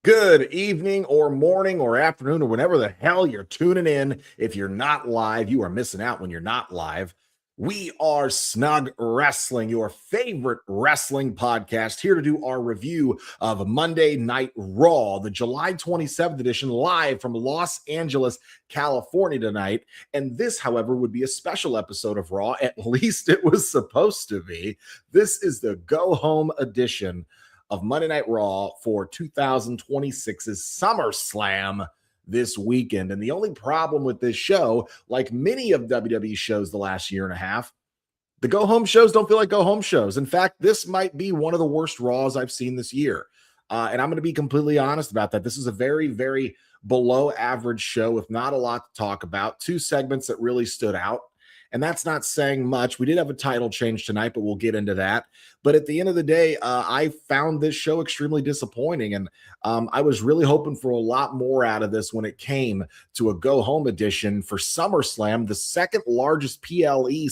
Good evening or morning or afternoon or whenever the hell you're tuning in. If you're not live, you are missing out when you're not live. We are Snug Wrestling, your favorite wrestling podcast, here to do our review of Monday Night Raw, the July 27th edition, live from Los Angeles, California tonight. And this, however, would be a special episode of Raw. At least it was supposed to be. This is the go home edition of Monday Night Raw for 2026's SummerSlam this weekend. And the only problem with this show, like many of WWE shows the last year and a half, the go home shows don't feel like go home shows. In fact, this might be one of the worst Raws I've seen this year. And I'm going to be completely honest about that. This is a very, very below average show with not a lot to talk about. Two segments that really stood out. And that's not saying much. We did have a title change tonight, but we'll get into that. But at the end of the day, I found this show extremely disappointing. And I was really hoping for a lot more out of this when it came to a go-home edition for SummerSlam, the second largest PLE/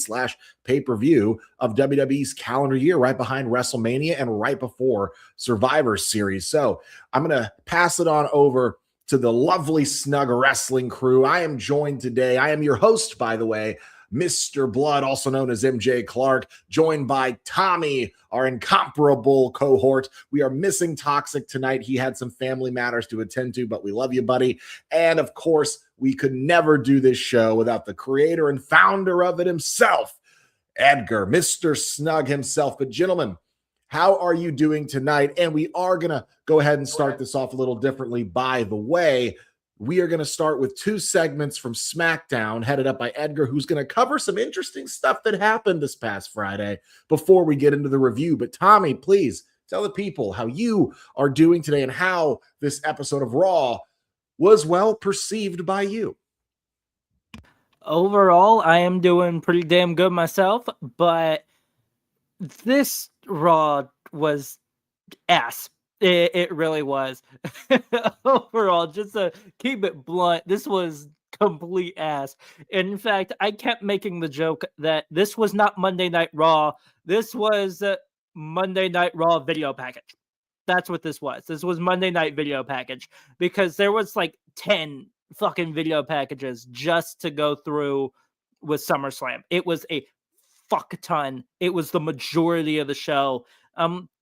pay-per-view of WWE's calendar year, right behind WrestleMania and right before Survivor Series. So I'm going to pass it on over to the lovely Snug Wrestling crew. I am joined today. I am your host, by the way, Mr. Blood, also known as MJ Clark, joined by Tommy, our incomparable cohort. We are missing Toxic tonight. He had some family matters to attend to, but we love you, buddy. And of course, we could never do this show without the creator and founder of it himself, Edgar, Mr. Snug himself. But gentlemen, how are you doing tonight? And we are going to go ahead and start this off a little differently, by the way. We are going to start with two segments from SmackDown headed up by Edgar, who's going to cover some interesting stuff that happened this past Friday before we get into the review. But Tommy, please tell the people how you are doing today and how this episode of Raw was well perceived by you. Overall, I am doing pretty damn good myself, but this Raw was ass. It really was. Overall, just to keep it blunt, this was complete ass. And in fact, I kept making the joke that this was not Monday Night Raw. This was Monday Night Raw video package. That's what this was. This was Monday Night video package because there was like 10 fucking video packages just to go through with SummerSlam. It was a fuck ton. It was the majority of the show.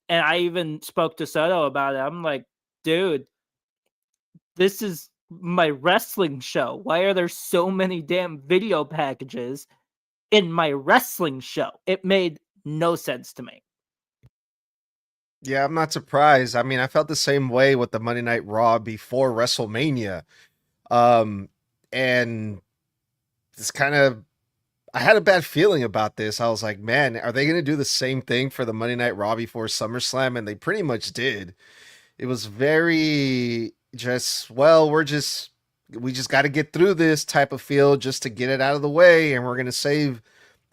And I even spoke to Soto about it. I'm like, dude, this is my wrestling show. Why are there so many damn video packages in my wrestling show? It made no sense to me. Yeah, I'm not surprised. I mean, I felt the same way with the Monday Night Raw before WrestleMania. And it's kind of, I had a bad feeling about this. I was like, man, are they going to do the same thing for the Monday Night Raw before SummerSlam? And they pretty much did. It was very just, well, we just got to get through this type of feel just to get it out of the way. And we're going to save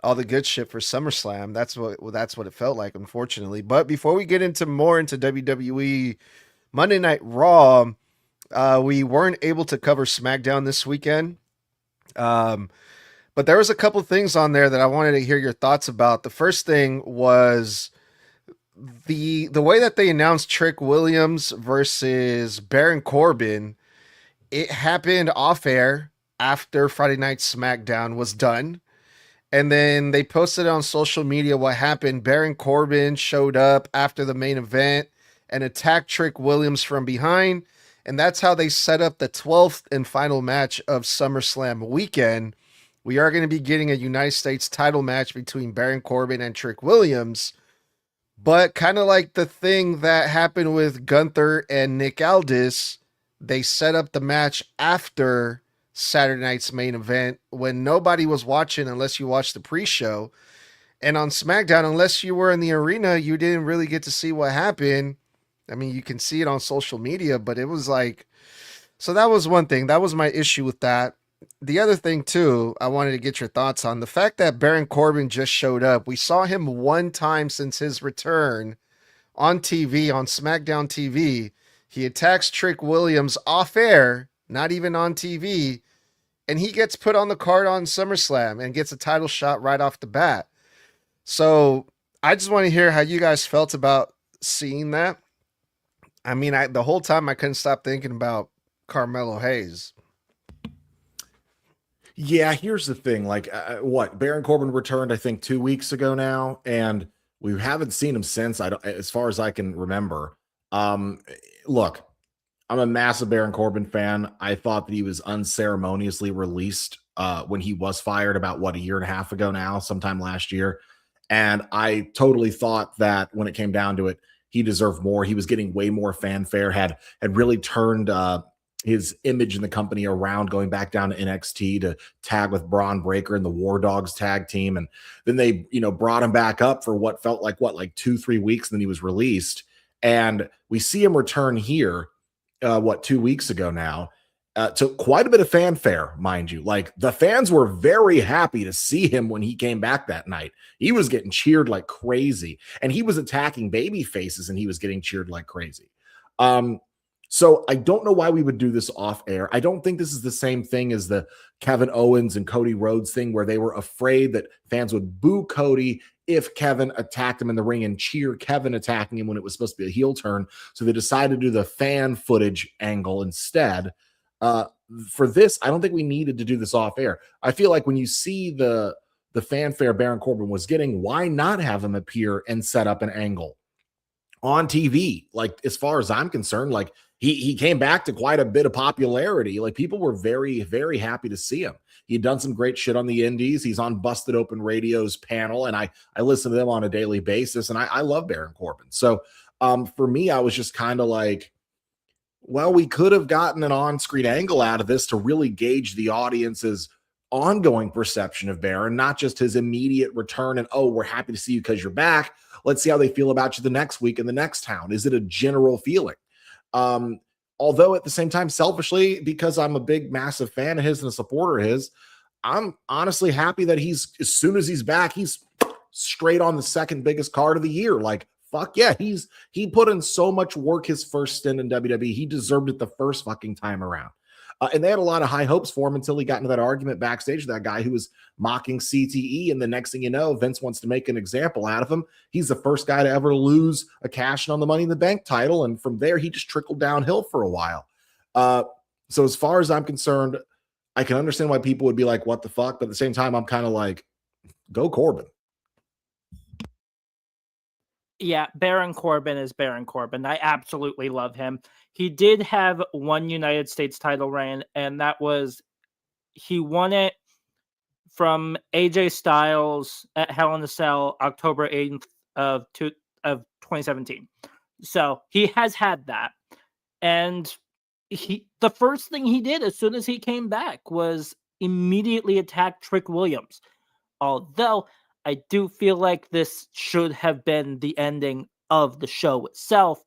all the good shit for SummerSlam. That's what it felt like, unfortunately. But before we get into WWE Monday Night Raw, we weren't able to cover SmackDown this weekend. But there was a couple things on there that I wanted to hear your thoughts about. The first thing was the way that they announced Trick Williams versus Baron Corbin. It happened off air after Friday Night SmackDown was done. And then they posted on social media what happened. Baron Corbin showed up after the main event and attacked Trick Williams from behind. And that's how they set up the 12th and final match of SummerSlam weekend. We are going to be getting a United States title match between Baron Corbin and Trick Williams. But kind of like the thing that happened with Gunther and Nick Aldis, they set up the match after Saturday night's main event when nobody was watching unless you watched the pre-show. And on SmackDown, unless you were in the arena, you didn't really get to see what happened. I mean, you can see it on social media, but it was like... So that was one thing. That was my issue with that. The other thing, too, I wanted to get your thoughts on. The fact that Baron Corbin just showed up. We saw him one time since his return on TV, on SmackDown TV. He attacks Trick Williams off air, not even on TV, and he gets put on the card on SummerSlam and gets a title shot right off the bat. So I just want to hear how you guys felt about seeing that. I mean, the whole time I couldn't stop thinking about Carmelo Hayes. Yeah, here's the thing. Like, what Baron Corbin returned, I think, 2 weeks ago now, and we haven't seen him since. I don't, as far as I can remember. Um, Look, I'm a massive Baron Corbin fan. I thought that he was unceremoniously released when he was fired about a year and a half ago now, sometime last year. And I totally thought that when it came down to it, he deserved more. He was getting way more fanfare, had really turned his image in the company around, going back down to NXT to tag with Braun Breaker and the War Dogs tag team. And then they, brought him back up for what felt like 2-3 weeks, and then he was released. And we see him return here 2 weeks ago now, to quite a bit of fanfare, mind you. Like, the fans were very happy to see him when he came back that night. He was getting cheered like crazy, and he was attacking baby faces, and he was getting cheered like crazy. So I don't know why we would do this off air. I don't think this is the same thing as the Kevin Owens and Cody Rhodes thing, where they were afraid that fans would boo Cody if Kevin attacked him in the ring and cheer Kevin attacking him when it was supposed to be a heel turn. So they decided to do the fan footage angle instead. For this, I don't think we needed to do this off air. I feel like when you see the fanfare Baron Corbin was getting, why not have him appear and set up an angle on TV? Like, as far as I'm concerned, like, he came back to quite a bit of popularity. Like, people were very, very happy to see him. He'd done some great shit on the indies. He's on Busted Open Radio's panel, and I listen to them on a daily basis, and I love Baron Corbin. So for me, I was just kind of like, well, we could have gotten an on-screen angle out of this to really gauge the audience's ongoing perception of Baron, not just his immediate return and, oh, we're happy to see you because you're back. Let's see how they feel about you the next week in the next town. Is it a general feeling? Although at the same time, selfishly, because I'm a big, massive fan of his and a supporter of his, I'm honestly happy that as soon as he's back, he's straight on the second biggest card of the year. Like, fuck yeah, he put in so much work his first stint in WWE. He deserved it the first fucking time around. And they had a lot of high hopes for him until he got into that argument backstage with that guy who was mocking CTE. And the next thing you know, Vince wants to make an example out of him. He's the first guy to ever lose a cash in on the Money in the Bank title. And from there, he just trickled downhill for a while. So as far as I'm concerned, I can understand why people would be like, what the fuck? But at the same time, I'm kind of like, go Corbin. Yeah, Baron Corbin is Baron Corbin. I absolutely love him. He did have one United States title reign, and that was he won it from AJ Styles at Hell in a Cell, October 8th of 2017. So he has had that. And the first thing he did as soon as he came back was immediately attack Trick Williams. Although I do feel like this should have been the ending of the show itself,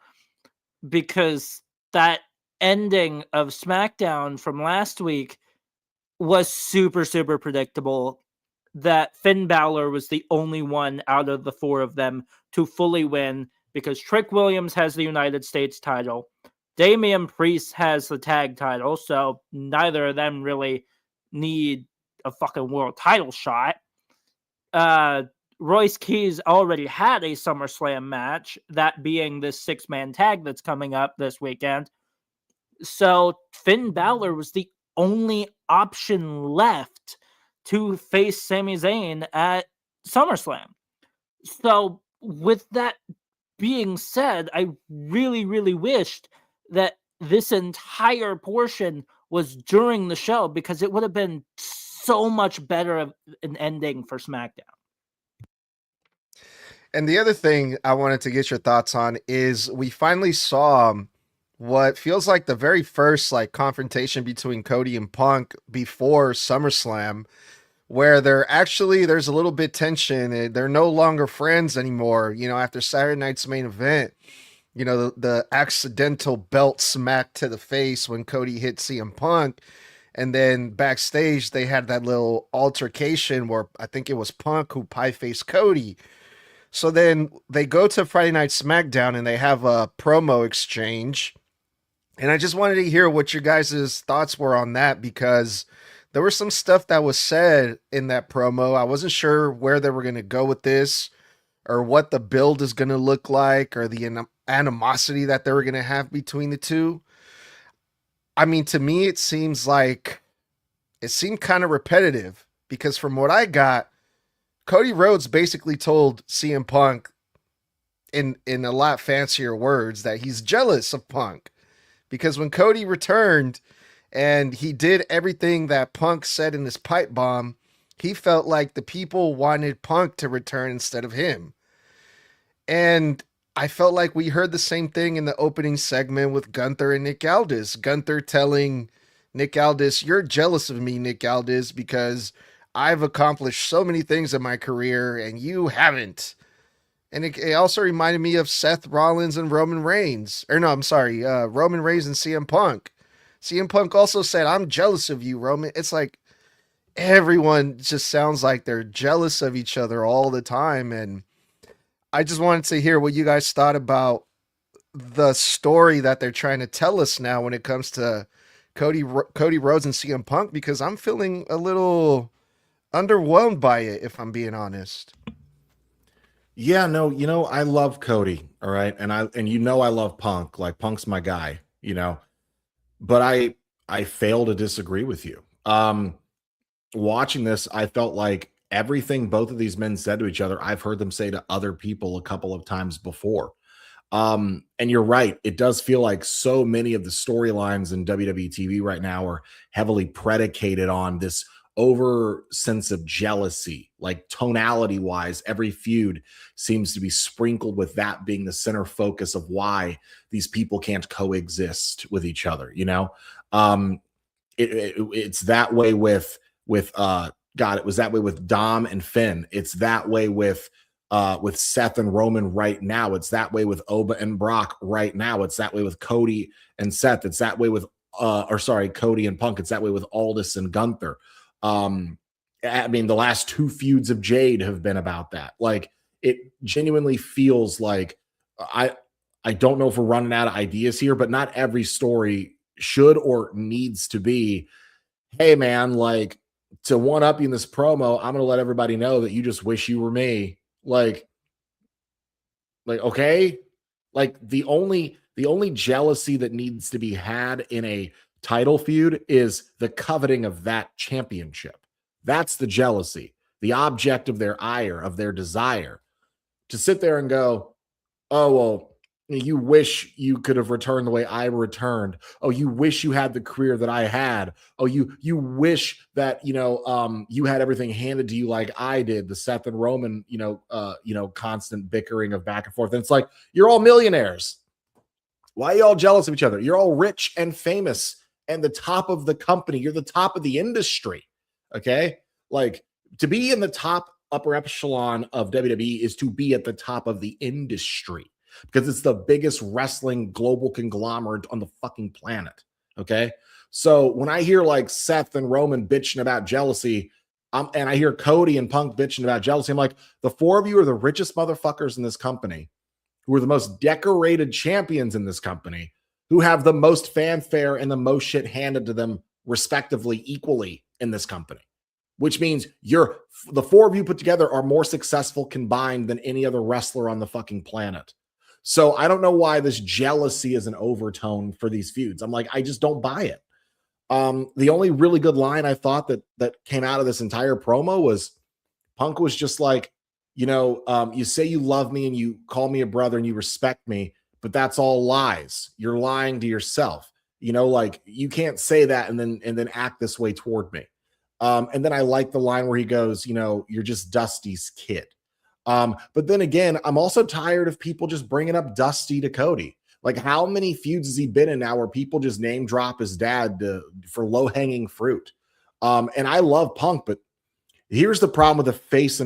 because that ending of SmackDown from last week was super, super predictable. That Finn Balor was the only one out of the four of them to fully win, because Trick Williams has the United States title. Damian Priest has the tag title, so neither of them really need a fucking world title shot. Royce Keys already had a SummerSlam match, that being this 6-man tag that's coming up this weekend. So Finn Balor was the only option left to face Sami Zayn at SummerSlam. So with that being said, I really, really wished that this entire portion was during the show, because it would have been so much better of an ending for SmackDown. And the other thing I wanted to get your thoughts on is we finally saw what feels like the very first confrontation between Cody and Punk before SummerSlam, where there's a little bit tension. They're no longer friends anymore. After Saturday night's main event, the accidental belt smack to the face when Cody hit CM Punk. And then backstage, they had that little altercation where I think it was Punk who pie-faced Cody. So then they go to Friday Night SmackDown and they have a promo exchange. And I just wanted to hear what your guys' thoughts were on that, because there was some stuff that was said in that promo. I wasn't sure where they were going to go with this. or what the build is going to look like, or the animosity that they were going to have between the two. I mean, to me, it seemed kind of repetitive, because from what I got, Cody Rhodes basically told CM Punk in a lot fancier words that he's jealous of Punk, because when Cody returned and he did everything that Punk said in his pipe bomb, he felt like the people wanted Punk to return instead of him. And I felt like we heard the same thing in the opening segment with Gunther and Nick Aldis. Gunther telling Nick Aldis, "You're jealous of me, Nick Aldis, because I've accomplished so many things in my career and you haven't." And it also reminded me of Seth Rollins and Roman Reigns. Or no, I'm sorry, Roman Reigns and CM Punk. CM Punk also said, "I'm jealous of you, Roman." It's like everyone just sounds like they're jealous of each other all the time. And I just wanted to hear what you guys thought about the story that they're trying to tell us now when it comes to Cody Rhodes and CM Punk, because I'm feeling a little underwhelmed by it, if I'm being honest. Yeah, no, I love Cody, all right, and I love Punk. Like, Punk's my guy, but I fail to disagree with you. Watching this, I felt like everything both of these men said to each other, I've heard them say to other people a couple of times before. And you're right. It does feel like so many of the storylines in WWE TV right now are heavily predicated on this over sense of jealousy. Like, tonality wise, every feud seems to be sprinkled with that being the center focus of why these people can't coexist with each other. It's that way with God, it was that way with Dom and Finn. It's that way with Seth and Roman right now. It's that way with Oba and Brock right now. It's that way with Cody and Seth. It's that way with Cody and Punk. It's that way with Aldis and Gunther. I mean, the last two feuds of Jade have been about that. Like, it genuinely feels like I don't know if we're running out of ideas here, but not every story should or needs to be, hey man, like, to one up you in this promo, I'm going to let everybody know that you just wish you were me. Like, okay. Like, the only jealousy that needs to be had in a title feud is the coveting of that championship. That's the jealousy, the object of their ire, of their desire. To sit there and go, oh, well, you wish you could have returned the way I returned. Oh, you wish you had the career that I had. Oh, you wish that, you had everything handed to you like I did. The Seth and Roman, constant bickering of back and forth. And it's like, you're all millionaires. Why are you all jealous of each other? You're all rich and famous and the top of the company. You're the top of the industry. Okay. Like, to be in the top upper echelon of WWE is to be at the top of the industry, because it's the biggest wrestling global conglomerate on the fucking planet. Okay. So when I hear like Seth and Roman bitching about jealousy, and I hear Cody and Punk bitching about jealousy, I'm like, the four of you are the richest motherfuckers in this company, who are the most decorated champions in this company, who have the most fanfare and the most shit handed to them respectively equally in this company, which means the four of you put together are more successful combined than any other wrestler on the fucking planet. So I don't know why this jealousy is an overtone for these feuds. I'm like, I just don't buy it. The only really good line I thought that came out of this entire promo was Punk was just like, you say you love me and you call me a brother and you respect me, but that's all lies. You're lying to yourself. Like, you can't say that and then act this way toward me. And then I like the line where he goes, you're just Dusty's kid. But then again, I'm also tired of people just bringing up Dusty to Cody. Like, how many feuds has he been in now where people just name drop his dad for low hanging fruit? And I love Punk, but here's the problem with the face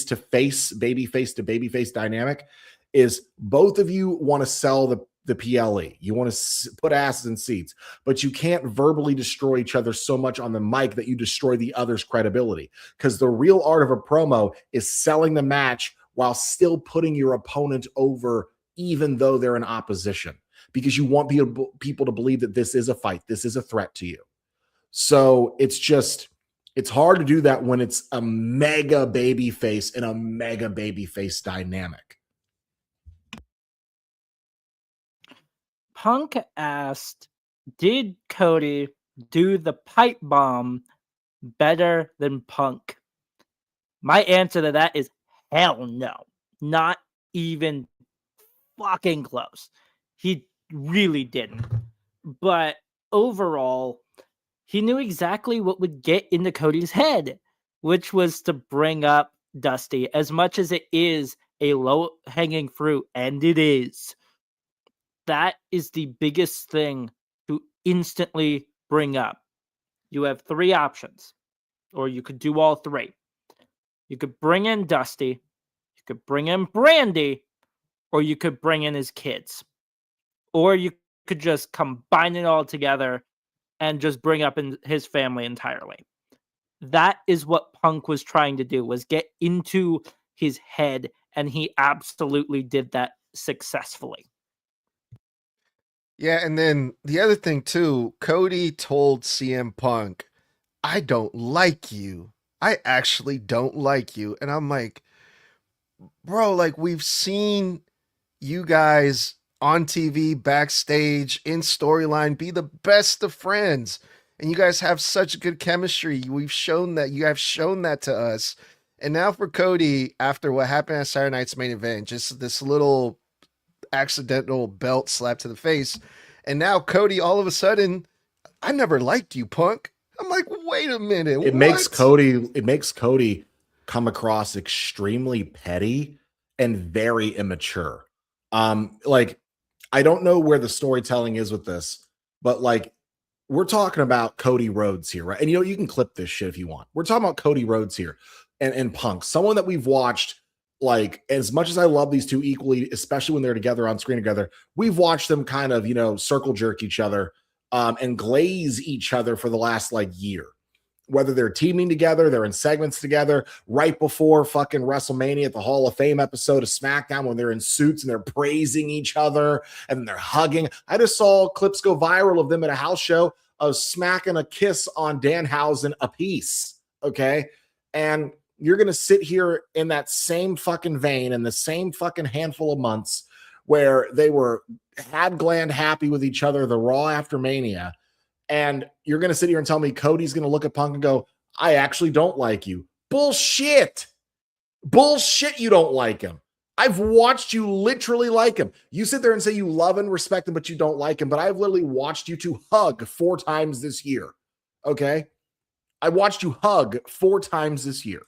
to face, baby face to baby face dynamic is both of you want to sell the PLE. You want to put asses in seats, but you can't verbally destroy each other so much on the mic that you destroy the other's credibility. Because the real art of a promo is selling the match while still putting your opponent over, even though they're in opposition, because you want people to believe that this is a fight. This is a threat to you. So it's just, It's hard to do that when it's a mega baby face and a mega baby face dynamic. Punk asked, did Cody do the pipe bomb better than Punk? My answer to that is hell no. Not even fucking close. He really didn't. But overall, he knew exactly what would get into Cody's head, which was to bring up Dusty. As much as it is a low-hanging fruit, and it is, that is the biggest thing to instantly bring up. You have three options, or you could do all three. You could bring in Dusty, you could bring in Brandy, or you could bring in his kids. Or you could just combine it all together and just bring up his family entirely. That is what Punk was trying to do, was get into his head, and he absolutely did that successfully. Yeah, and then the other thing too, Cody told CM Punk, I don't like you. I actually don't like you. And I'm like, bro, like we've seen you guys on TV, backstage, in storyline, be the best of friends. And you guys have such good chemistry. We've shown that. You have shown that to us. And now for Cody, after what happened at Saturday Night's Main Event, just this little accidental belt slap to the face. And now Cody, all of a sudden, I never liked you, Punk. I'm like, wait a minute. It makes Cody come across extremely petty and very immature. Like, I don't know where the storytelling is with this, but like, we're talking about Cody Rhodes here, right? And you can clip this shit if you want. We're talking about Cody Rhodes here and Punk, someone that we've watched. Like, as much as I love these two equally, especially when they're together on screen together, we've watched them kind of, circle jerk each other and glaze each other for the last like year. Whether they're teaming together, they're in segments together, right before fucking WrestleMania at the Hall of Fame episode of SmackDown when they're in suits and they're praising each other and they're hugging. I just saw clips go viral of them at a house show of smacking a kiss on Danhausen a piece, okay? And you're going to sit here in that same fucking vein in the same fucking handful of months where they had gland happy with each other the Raw after Mania. And you're going to sit here and tell me Cody's going to look at Punk and go, I actually don't like you. Bullshit. Bullshit. You don't like him. I've watched you literally like him. You sit there and say you love and respect him, but you don't like him. But I've literally watched you two hug 4 times this year. Okay. I watched you hug 4 times this year.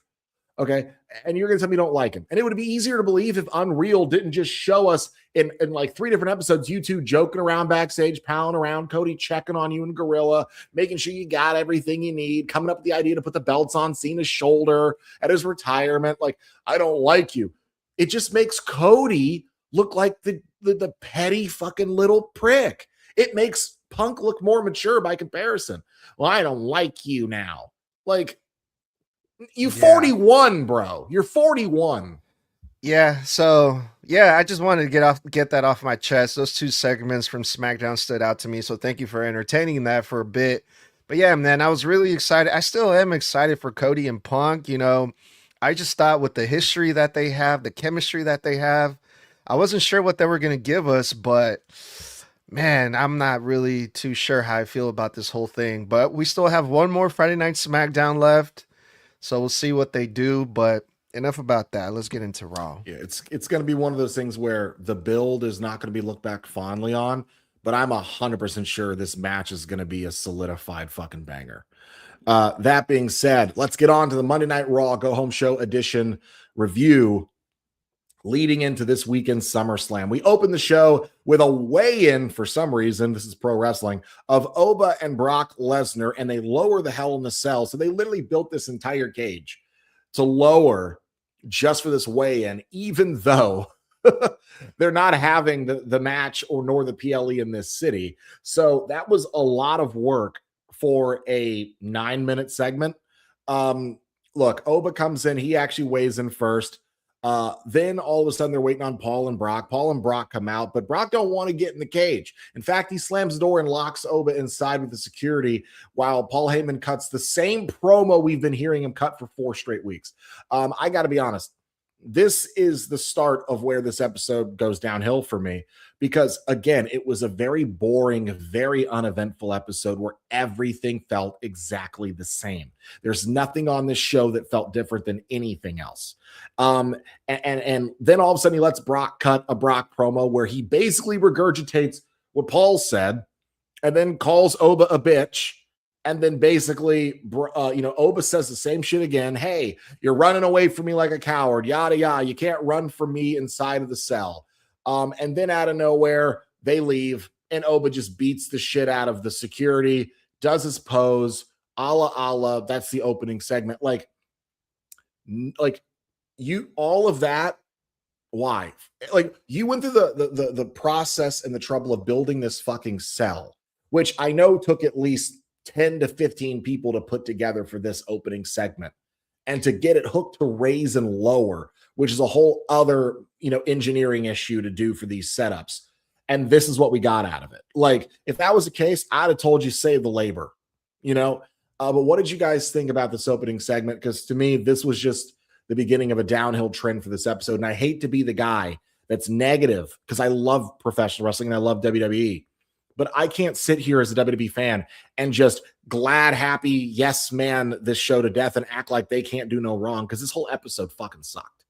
Okay. And you're going to tell me you don't like him. And it would be easier to believe if Unreal didn't just show us in like 3 different episodes, you two joking around backstage, palling around, Cody checking on you and Gorilla, making sure you got everything you need, coming up with the idea to put the belts on Cena's shoulder at his retirement. Like, I don't like you. It just makes Cody look like the petty fucking little prick. It makes Punk look more mature by comparison. Well, I don't like you now. Like, you 41, bro. You're 41. Yeah, so yeah, I just wanted to get that off my chest. Those 2 segments from SmackDown stood out to me, so thank you for entertaining that for a bit. But yeah, man, I was really excited. I still am excited for Cody and Punk. I just thought with the history that they have, the chemistry that they have, I wasn't sure what they were going to give us, but man, I'm not really too sure how I feel about this whole thing. But we still have one more Friday Night SmackDown left. So we'll see what they do, but enough about that. Let's get into Raw. Yeah, it's going to be one of those things where the build is not going to be looked back fondly on, but I'm 100% sure this match is going to be a solidified fucking banger. That being said, let's get on to the Monday Night Raw Go Home Show edition review leading into this weekend's SummerSlam. We opened the show with a weigh-in, for some reason, this is pro wrestling, of Oba and Brock Lesnar, and they lower the Hell in the Cell. So they literally built this entire cage to lower just for this weigh-in, even though they're not having the match nor the PLE in this city. So that was a lot of work for a 9-minute segment. Look, Oba comes in. He actually weighs in first. Then all of a sudden they're waiting on Paul and Brock. Paul and Brock come out, but Brock don't want to get in the cage. In fact, he slams the door and locks Oba inside with the security while Paul Heyman cuts the same promo we've been hearing him cut for 4 straight weeks. I got to be honest. This is the start of where this episode goes downhill for me because, again, it was a very boring, very uneventful episode where everything felt exactly the same. There's nothing on this show that felt different than anything else. And then all of a sudden he lets Brock cut a Brock promo where he basically regurgitates what Paul said and then calls Oba a bitch. And then basically, Oba says the same shit again. Hey, you're running away from me like a coward, yada, yada. You can't run from me inside of the cell. And then out of nowhere, they leave. And Oba just beats the shit out of the security, does his pose, Allah. That's the opening segment. Like you, all of that. Why? Like you went through the process and the trouble of building this fucking cell, which I know took at least 10 to 15 people to put together for this opening segment and to get it hooked to raise and lower, which is a whole other, engineering issue to do for these setups. And this is what we got out of it. Like if that was the case, I'd have told you save the labor, but what did you guys think about this opening segment? Because to me, this was just the beginning of a downhill trend for this episode. And I hate to be the guy that's negative because I love professional wrestling and I love WWE. But I can't sit here as a WWE fan and just glad, happy, yes, man, this show to death and act like they can't do no wrong because this whole episode fucking sucked.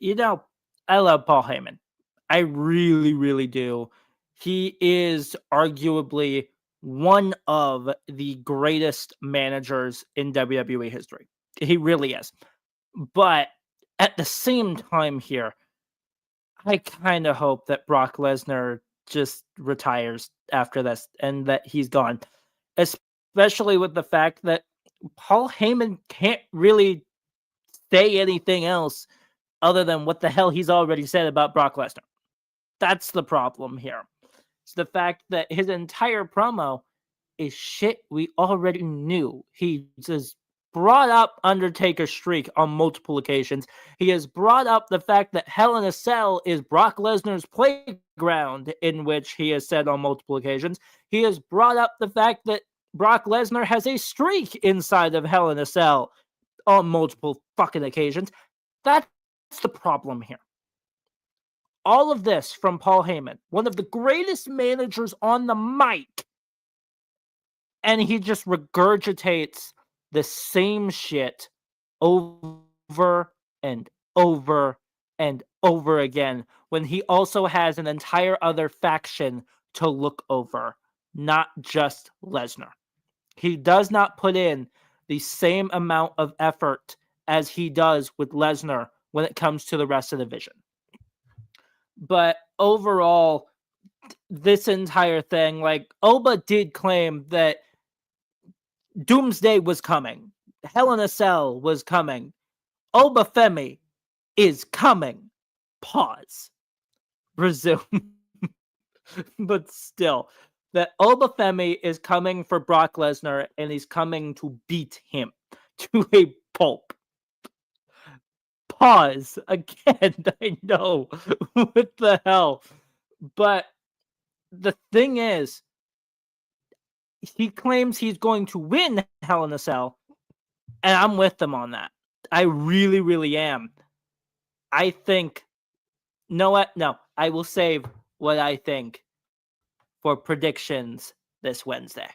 I love Paul Heyman. I really, really do. He is arguably one of the greatest managers in WWE history. He really is. But at the same time here, I kind of hope that Brock Lesnar just retires after this and that he's gone, especially with the fact that Paul Heyman can't really say anything else other than what the hell he's already said about Brock Lesnar. That's the problem here. It's the fact that his entire promo is shit we already knew. He just brought up Undertaker's streak on multiple occasions. He has brought up the fact that Hell in a Cell is Brock Lesnar's playground, in which he has said on multiple occasions. He has brought up the fact that Brock Lesnar has a streak inside of Hell in a Cell on multiple fucking occasions. That's the problem here. All of this from Paul Heyman, one of the greatest managers on the mic, and he just regurgitates the same shit over and over and over again when he also has an entire other faction to look over, not just Lesnar. He does not put in the same amount of effort as he does with Lesnar when it comes to the rest of the division. But overall, this entire thing, like Oba did claim that Doomsday was coming. Hell in a Cell was coming. Oba Femi is coming. Pause. Resume. But still, that Oba Femi is coming for Brock Lesnar and he's coming to beat him to a pulp. Pause. Again, I know. What the hell? But the thing is, he claims he's going to win Hell in a Cell, and I'm with him on that. I really, really am. I think, no, I will save what I think for predictions this Wednesday.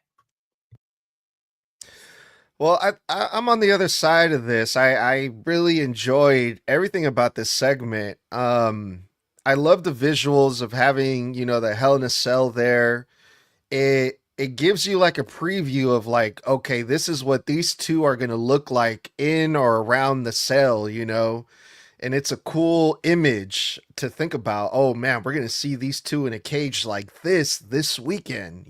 Well, I'm on the other side of this. I really enjoyed everything about this segment. I love the visuals of having, the Hell in a Cell there. It gives you like a preview of like, okay, this is what these two are going to look like in or around the cell, and it's a cool image to think about. Oh man, we're going to see these two in a cage like this weekend,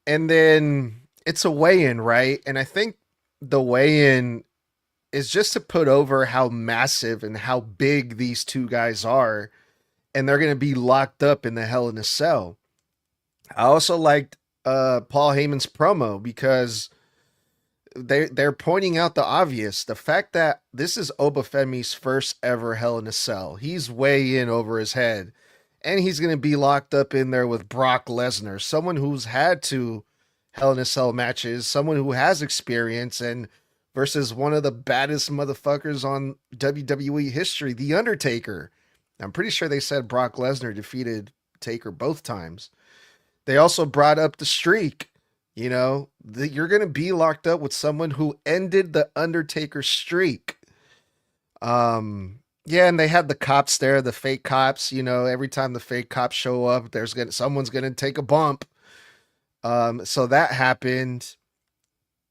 and then it's a weigh-in, right? And I think the weigh-in is just to put over how massive and how big these two guys are, and they're going to be locked up in the Hell in a Cell. I also liked Paul Heyman's promo because they're pointing out the obvious. The fact that this is Obafemi's first ever Hell in a Cell. He's way in over his head. And he's going to be locked up in there with Brock Lesnar, someone who's had two Hell in a Cell matches, someone who has experience, and versus one of the baddest motherfuckers on WWE history, The Undertaker. I'm pretty sure they said Brock Lesnar defeated Taker both times. They also brought up the streak. You know, you're going to be locked up with someone who ended the Undertaker streak. Yeah, and they had the cops there, the fake cops. You know, every time the fake cops show up, someone's gonna take a bump. So that happened.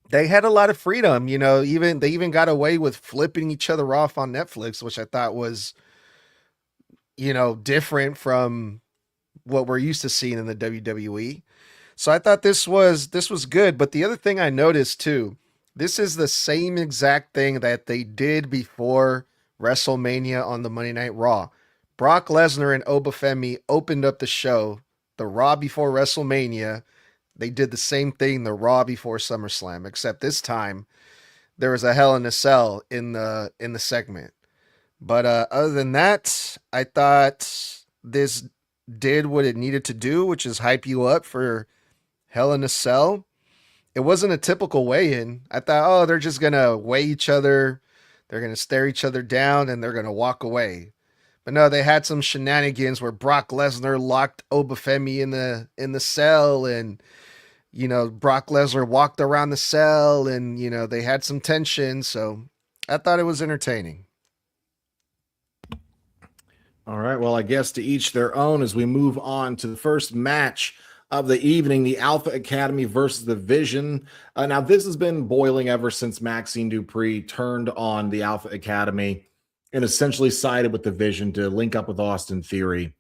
They had a lot of freedom. You know, they even got away with flipping each other off on Netflix, which I thought was, you know, different from what we're used to seeing in the WWE. So I thought this was good. But the other thing I noticed too, this is the same exact thing that they did before WrestleMania on the Monday Night Raw. Brock Lesnar and Obafemi opened up the show, the Raw before WrestleMania. They did the same thing, the Raw before SummerSlam, except this time there was a Hell in a Cell in the segment. But other than that, I thought this did what it needed to do, which is hype you up for Hell in a Cell. It wasn't a typical weigh-in. I thought, oh, they're just gonna weigh each other, they're gonna stare each other down, and they're gonna walk away. But no, they had some shenanigans where Brock Lesnar locked Obafemi in the cell, and you know, Brock Lesnar walked around the cell, and you know, they had some tension. So I thought it was entertaining. All right. Well, I guess to each their own as we move on to the first match of the evening, the Alpha Academy versus the Vision. Now, this has been boiling ever since Maxine Dupree turned on the Alpha Academy and essentially sided with the Vision to link up with Austin Theory.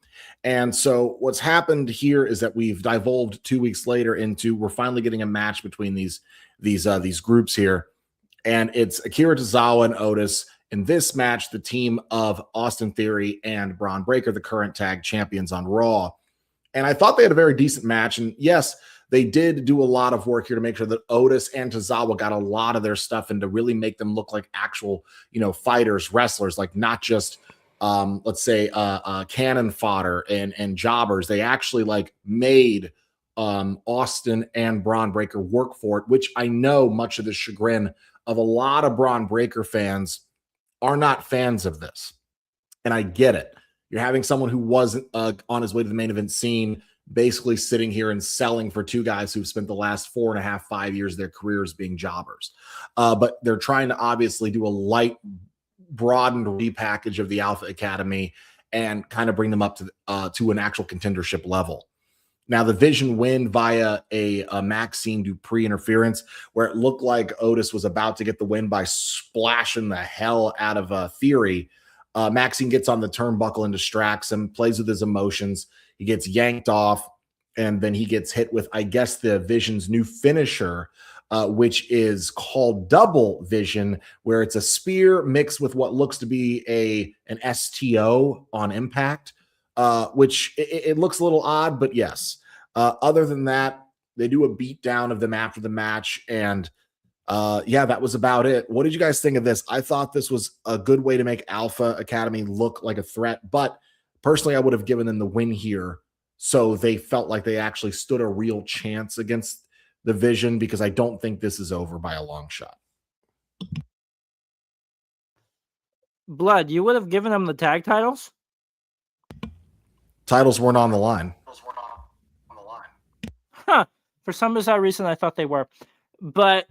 And so what's happened here is that we've divulged 2 weeks later into we're finally getting a match between these groups here. And it's Akira Tozawa and Otis. In this match, the team of Austin Theory and Braun Breaker, the current tag champions on Raw. And I thought they had a very decent match. And yes, they did do a lot of work here to make sure that Otis and Tozawa got a lot of their stuff and to really make them look like actual, you know, fighters, wrestlers, like not just, let's say, cannon fodder and jobbers. They actually like made Austin and Braun Breaker work for it, which I know much of the chagrin of a lot of Braun Breaker fans are not fans of this. And I get it. You're having someone who wasn't on his way to the main event scene, basically sitting here and selling for two guys who've spent the last 4.5, 5 years of their careers being jobbers. But they're trying to obviously do a light, broadened repackage of the Alpha Academy and kind of bring them up to an actual contendership level. Now, the Vision win via a Maxine Dupree interference where it looked like Otis was about to get the win by splashing the hell out of Theory. Maxine gets on the turnbuckle and distracts him, plays with his emotions. He gets yanked off, and then he gets hit with, I guess, the Vision's new finisher, which is called Double Vision, where it's a spear mixed with what looks to be an STO on Impact, which it looks a little odd, but yes. Other than that, they do a beat down of them after the match, and yeah, that was about it. What did you guys think of this? I thought this was a good way to make Alpha Academy look like a threat, but personally, I would have given them the win here so they felt like they actually stood a real chance against the Vision, because I don't think this is over by a long shot. Blood, you would have given them the tag titles? Titles weren't on the line. Huh. For some bizarre reason, I thought they were. But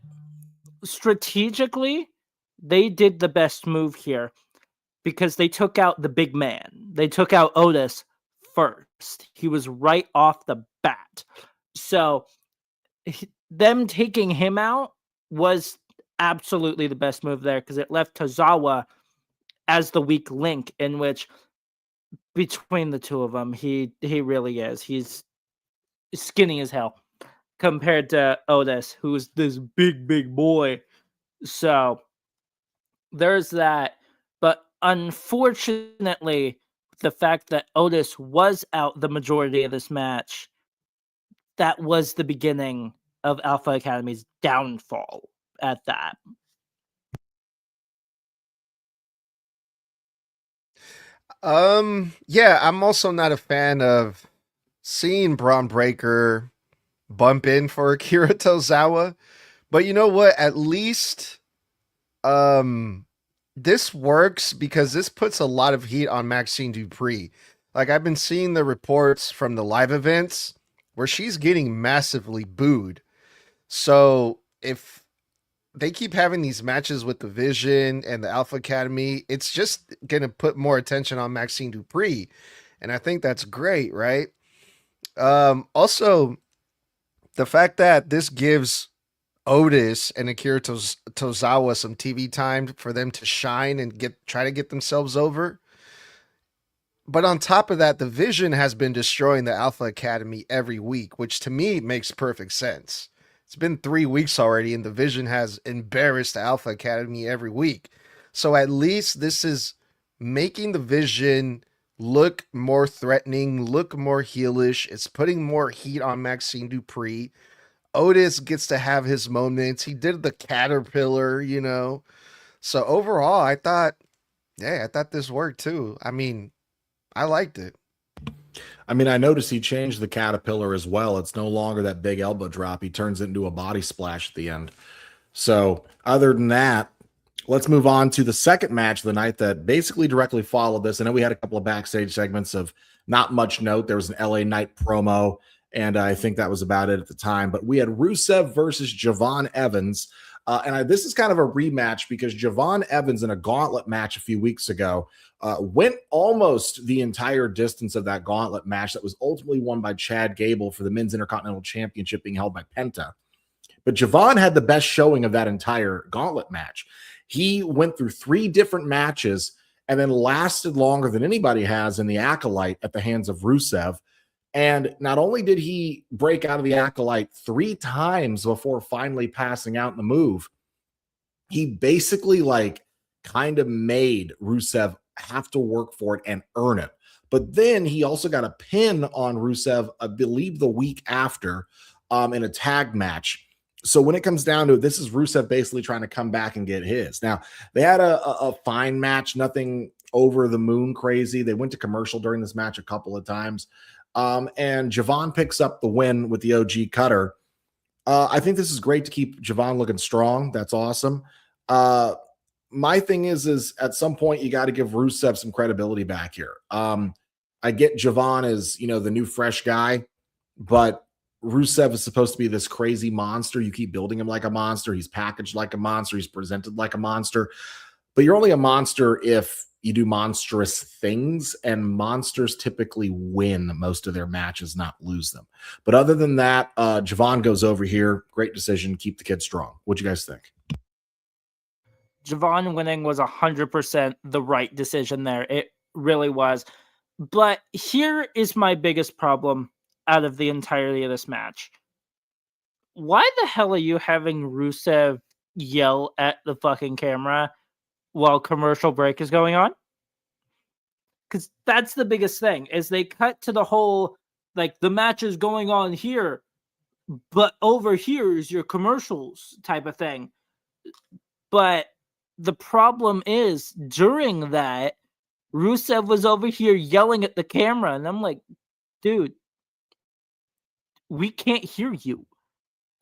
strategically, they did the best move here because they took out the big man. They took out Otis first. He was right off the bat. So them taking him out was absolutely the best move there because it left Tozawa as the weak link, in which between the two of them, he really is. He's skinny as hell compared to Otis, who's this big boy. So there's that. But unfortunately, the fact that Otis was out the majority of this match, that was the beginning of Alpha Academy's downfall. at that. Yeah, I'm also not a fan of seeing Braun Breaker bump in for Akira Tozawa. But you know what? At least this works because this puts a lot of heat on Maxine Dupree. Like I've been seeing the reports from the live events where she's getting massively booed. So if they keep having these matches with the Vision and the Alpha Academy, it's just going to put more attention on Maxine Dupree. And I think that's great, right? Also, the fact that this gives Otis and Akira Tozawa some TV time for them to shine and try to get themselves over. But on top of that, the Vision has been destroying the Alpha Academy every week, which to me makes perfect sense. It's been 3 weeks already, and the Vision has embarrassed the Alpha Academy every week. So at least this is making the Vision look more threatening, look more heelish. It's putting more heat on Maxine Dupree. Otis gets to have his moments. He did the caterpillar, you know. So overall, I thought this worked too. I mean, I liked it. I mean, I noticed he changed the caterpillar as well. It's no longer that big elbow drop. He turns it into a body splash at the end. So other than that, let's move on to the second match of the night that basically directly followed this. I know we had a couple of backstage segments of not much note. There was an LA Knight promo, and I think that was about it at the time. But we had Rusev versus Javon Evans. This is kind of a rematch because Javon Evans in a gauntlet match a few weeks ago went almost the entire distance of that gauntlet match that was ultimately won by Chad Gable for the Men's Intercontinental Championship being held by Penta. But Javon had the best showing of that entire gauntlet match. He went through 3 different matches and then lasted longer than anybody has in the Acolyte at the hands of Rusev. And not only did he break out of the Acolyte 3 times before finally passing out in the move, he basically kind of made Rusev have to work for it and earn it. But then he also got a pin on Rusev, I believe the week after, in a tag match. So when it comes down to it, this is Rusev basically trying to come back and get his. Now, they had a fine match, nothing over the moon crazy. They went to commercial during this match a couple of times. And Javon picks up the win with the OG cutter. I think this is great to keep Javon looking strong. That's awesome. My thing is at some point you got to give Rusev some credibility back here. I get Javon as, the new fresh guy, but Rusev is supposed to be this crazy monster. You keep building him like a monster. He's packaged like a monster. He's presented like a monster, but you're only a monster if you do monstrous things, and monsters typically win most of their matches, not lose them. But other than that, Javon goes over here. Great decision. Keep the kid strong. What'd you guys think? Javon winning was 100% the right decision there. It really was. But here is my biggest problem out of the entirety of this match. Why the hell are you having Rusev yell at the fucking camera while commercial break is going on? Because that's the biggest thing, is they cut to the whole, the match is going on here, but over here is your commercials type of thing. But the problem is, during that, Rusev was over here yelling at the camera, and I'm like, dude, we can't hear you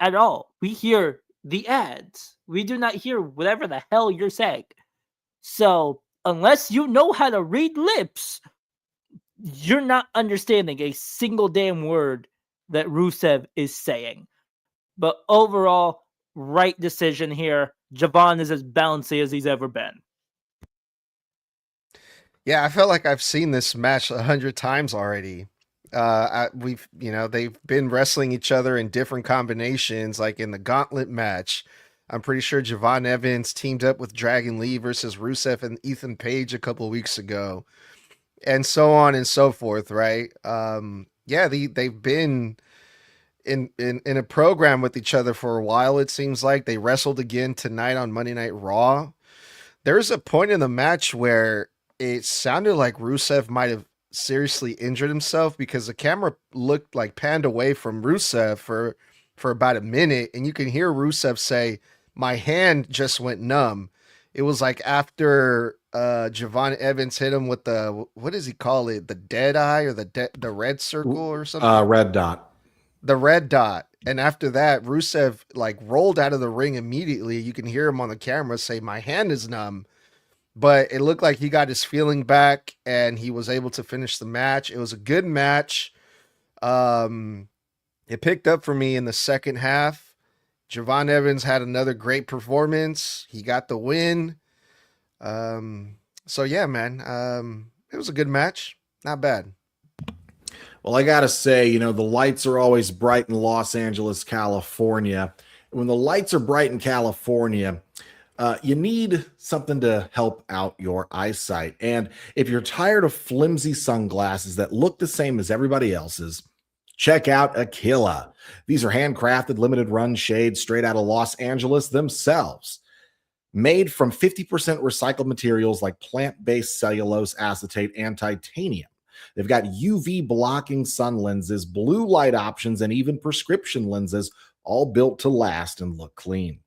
at all. We hear the ads. We do not hear whatever the hell you're saying. So, unless you know how to read lips, you're not understanding a single damn word that Rusev is saying. But overall, right decision here. Javon is as bouncy as he's ever been. Yeah, I felt like I've seen this match 100 times already. They've been wrestling each other in different combinations, like in the gauntlet match. I'm pretty sure Javon Evans teamed up with Dragon Lee versus Rusev and Ethan Page a couple weeks ago, and so on and so forth, right? They've been in a program with each other for a while. It seems like they wrestled again tonight on Monday Night Raw. There's a point in the match where it sounded like Rusev might have seriously injured himself because the camera looked panned away from Rusev for about a minute, and you can hear Rusev say, my hand just went numb. It was like after Javon Evans hit him with the, what does he call it? The dead eye or the red circle or something? Red dot. The red dot. And after that, Rusev like rolled out of the ring immediately. You can hear him on the camera say, "My hand is numb." But it looked like he got his feeling back and he was able to finish the match. It was a good match. It picked up for me in the second half. Javon Evans had another great performance. He got the win. So yeah, man. It was a good match. Not bad. Well, I got to say, the lights are always bright in Los Angeles, California. When the lights are bright in California, you need something to help out your eyesight. And if you're tired of flimsy sunglasses that look the same as everybody else's, check out Aquila. These are handcrafted, limited run shades straight out of Los Angeles themselves. Made from 50% recycled materials like plant-based cellulose acetate and titanium. They've got UV blocking sun lenses, blue light options, and even prescription lenses, all built to last and look clean.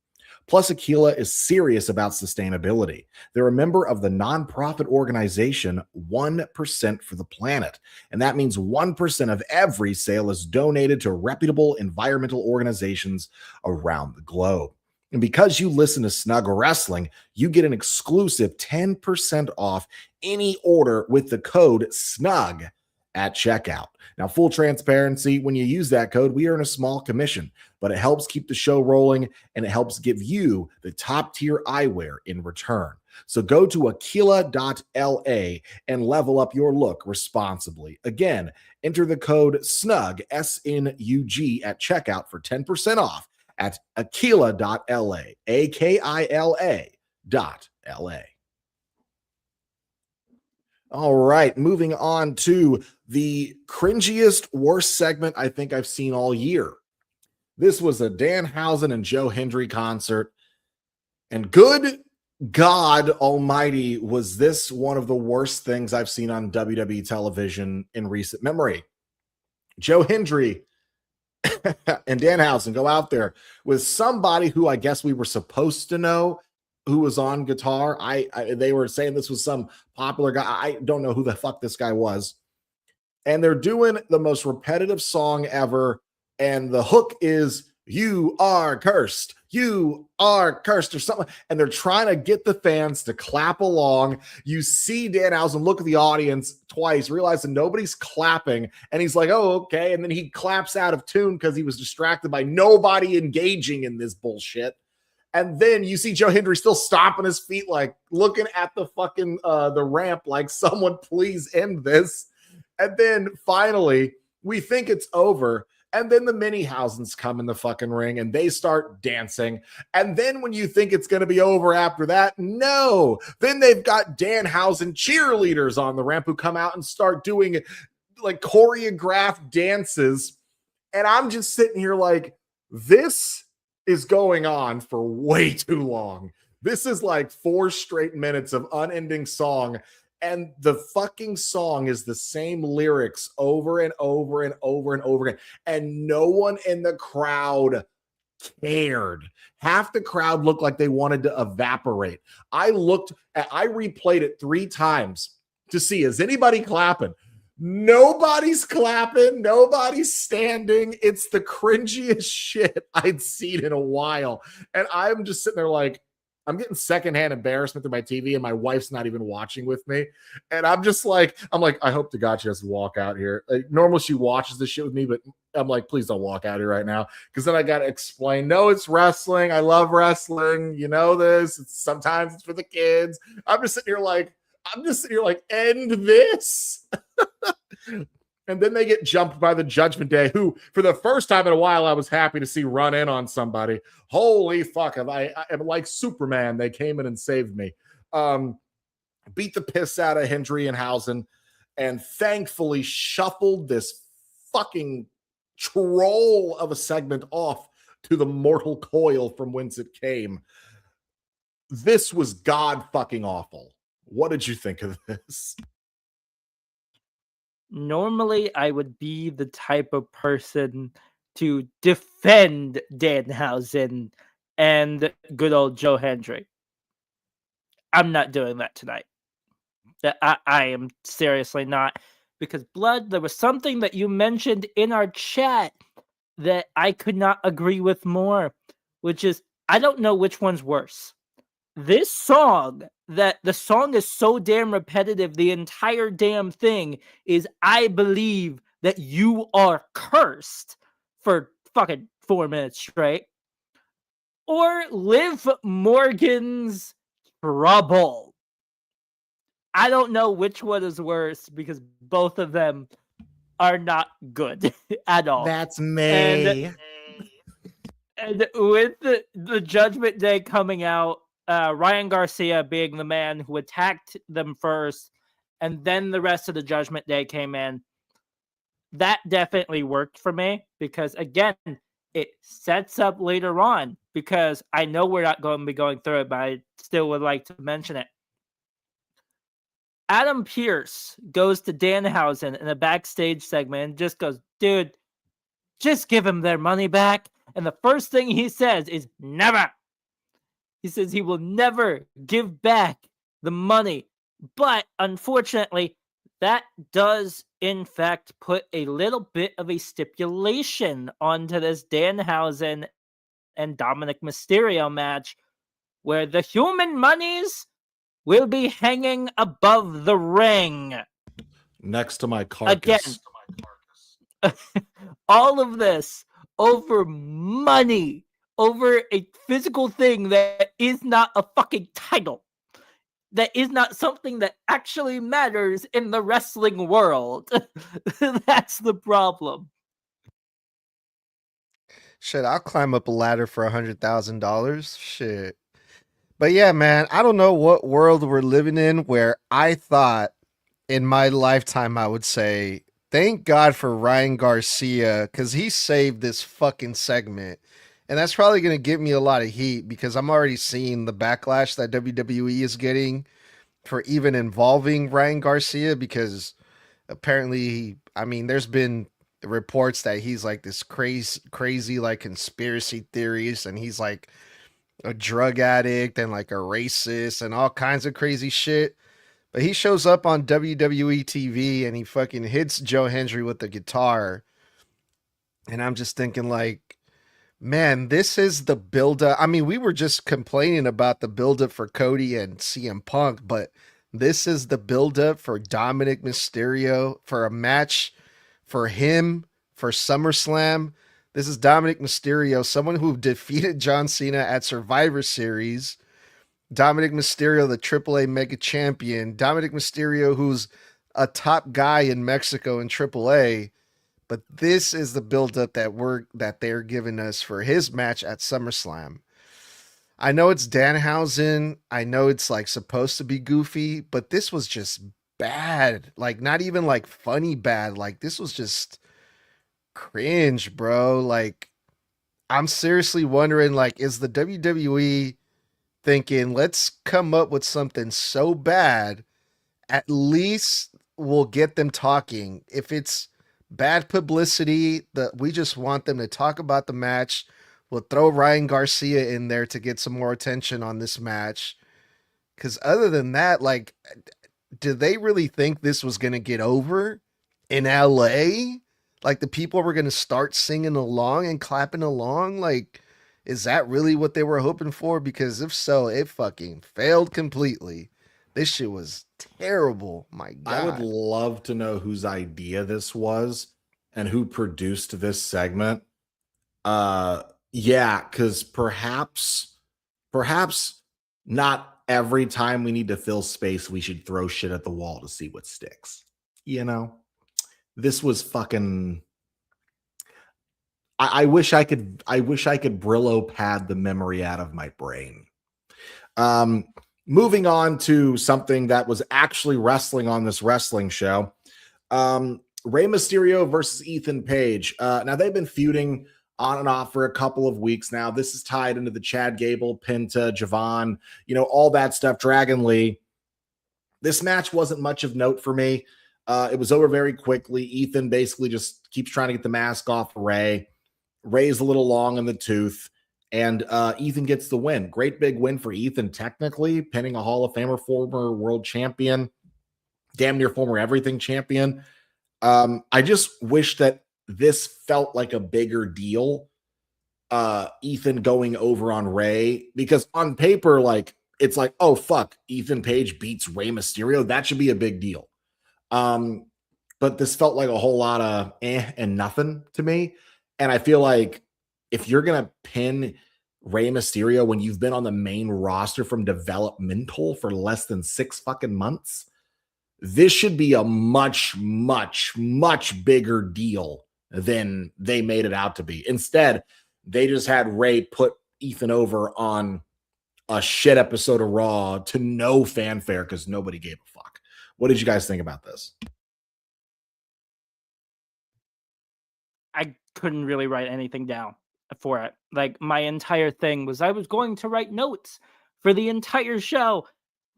Plus, Aquila is serious about sustainability. They're a member of the nonprofit organization 1% for the Planet, and that means 1% of every sale is donated to reputable environmental organizations around the globe. And because you listen to Snug Wrestling, you get an exclusive 10% off any order with the code SNUG at checkout. Now, full transparency, when you use that code, we earn a small commission, but it helps keep the show rolling and it helps give you the top tier eyewear in return. So go to aquila.la and level up your look responsibly. Again, enter the code SNUG, SNUG at checkout for 10% off at aquila.la, AKILA.LA. All right, moving on to the cringiest, worst segment I think I've seen all year. This was a Danhausen and Joe Hendry concert, and good God almighty, was this one of the worst things I've seen on WWE television in recent memory. Joe Hendry and Danhausen go out there with somebody who I guess we were supposed to know who was on guitar. They were saying this was some popular guy. I don't know who the fuck this guy was. And they're doing the most repetitive song ever. And the hook is, "You are cursed. You are cursed," or something. And they're trying to get the fans to clap along. You see Danhausen look at the audience twice, realizing nobody's clapping. And he's like, "Oh, okay." And then he claps out of tune because he was distracted by nobody engaging in this bullshit. And then you see Joe Hendry still stomping his feet, like looking at the fucking the ramp, like, "Someone please end this." And then finally, we think it's over. And then the Minihausens come in the fucking ring and they start dancing. And then when you think it's going to be over after that, no. Then they've got Danhausen cheerleaders on the ramp who come out and start doing like choreographed dances. And I'm just sitting here like, this is going on for way too long. This is like 4 straight minutes of unending song. And the fucking song is the same lyrics over and over and over and over again. And no one in the crowd cared. Half the crowd looked like they wanted to evaporate. I replayed it 3 times to see, is anybody clapping? Nobody's clapping. Nobody's standing. It's the cringiest shit I'd seen in a while. And I'm just sitting there like, I'm getting secondhand embarrassment through my TV, and my wife's not even watching with me. And I'm like, I hope to God she doesn't walk out here. Like, normally she watches this shit with me, but I'm like, please don't walk out here right now. Because then I got to explain, no, it's wrestling. I love wrestling. You know this. Sometimes it's for the kids. I'm just sitting here like, end this. And then they get jumped by the Judgment Day, who, for the first time in a while, I was happy to see run in on somebody. Holy fuck. I am like Superman. They came in and saved me. Beat the piss out of Hendry and Hausen, and thankfully shuffled this fucking troll of a segment off to the mortal coil from whence it came. This was god fucking awful. What did you think of this? Normally, I would be the type of person to defend Danhausen and good old Joe Hendry. I'm not doing that tonight. I am seriously not. Because, Blood, there was something that you mentioned in our chat that I could not agree with more, which is, I don't know which one's worse. This song, that the song is so damn repetitive, the entire damn thing is I believe that you are cursed for fucking 4 minutes straight. Or Liv Morgan's Trouble. I don't know which one is worse because both of them are not good at all. That's me. And with the Judgment Day coming out, Ryan Garcia being the man who attacked them first, and then the rest of the Judgment Day came in, that definitely worked for me because, again, it sets up later on, because I know we're not going to be going through it, but I still would like to mention it. Adam Pearce goes to Danhausen in a backstage segment and just goes, dude, just give him their money back. And the first thing he says is, never. He says he will never give back the money. But unfortunately, that does, in fact, put a little bit of a stipulation onto this Danhausen and Dominic Mysterio match, where the human monies will be hanging above the ring. Next to my carcass. Again, all of this over money, over a physical thing that is not a fucking title, that is not something that actually matters in the wrestling world. That's the problem. Shit, I'll climb up a ladder for $100,000. Shit. But yeah, man, I don't know what world we're living in where I thought in my lifetime I would say, thank God for Ryan Garcia, because he saved this fucking segment. And that's probably going to give me a lot of heat because I'm already seeing the backlash that WWE is getting for even involving Ryan Garcia, because apparently, I mean, there's been reports that he's like this crazy like conspiracy theorist, and he's like a drug addict and like a racist and all kinds of crazy shit. But he shows up on WWE TV and he fucking hits Joe Hendry with the guitar. And I'm just thinking like, man, this is the build-up. I mean, we were just complaining about the build-up for Cody and CM Punk, but this is the build-up for Dominic Mysterio, for a match for him, for SummerSlam. This is Dominic Mysterio, someone who defeated John Cena at Survivor Series. Dominic Mysterio, the AAA Mega Champion. Dominic Mysterio, who's a top guy in Mexico in AAA. But this is the build-up that they're giving us for his match at SummerSlam. I know it's Danhausen. I know it's like supposed to be goofy, but this was just bad. Like, not even like funny bad. Like, this was just cringe, bro. Like, I'm seriously wondering, like, is the WWE thinking, let's come up with something so bad, at least we'll get them talking. If it's bad publicity, we just want them to talk about the match, we'll throw Ryan Garcia in there to get some more attention on this match. Because other than that, like, do they really think this was going to get over in LA? Like, the people were going to start singing along and clapping along? Like, is that really what they were hoping for? Because if so, it fucking failed completely. This shit was terrible. My God. I would love to know whose idea this was and who produced this segment. Yeah, because perhaps not every time we need to fill space, we should throw shit at the wall to see what sticks. You know? This was fucking... I wish I could Brillo pad the memory out of my brain. Moving on to something that was actually wrestling on this wrestling show. Rey Mysterio versus Ethan Page. Now they've been feuding on and off for a couple of weeks now. This is tied into the Chad Gable, Penta, Javon, all that stuff, Dragon Lee. This match wasn't much of note for me. It was over very quickly. Ethan basically just keeps trying to get the mask off Rey. Rey's a little long in the tooth. And Ethan gets the win. Great big win for Ethan, technically, pinning a Hall of Famer, former world champion, damn near former everything champion. I just wish that this felt like a bigger deal. Ethan going over on Ray, because on paper, like, it's like, oh fuck, Ethan Page beats Rey Mysterio. That should be a big deal. But this felt like a whole lot of and nothing to me. And I feel like if you're gonna pin Rey Mysterio when you've been on the main roster from developmental for less than 6 fucking months, this should be a much, much, much bigger deal than they made it out to be. Instead, they just had Ray put Ethan over on a shit episode of Raw to no fanfare because nobody gave a fuck. What did you guys think about this? I couldn't really write anything down for it. Like, my entire thing was I was going to write notes for the entire show,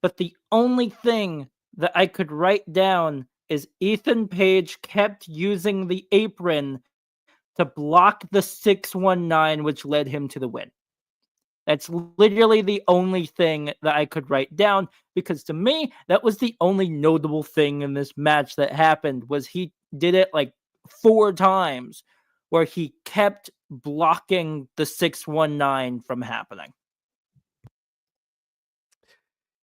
but the only thing that I could write down is Ethan Page kept using the apron to block the 619, which led him to the win. That's literally the only thing that I could write down, because to me, that was the only notable thing in this match that happened, was he did it like 4 times where he kept blocking the 619 from happening.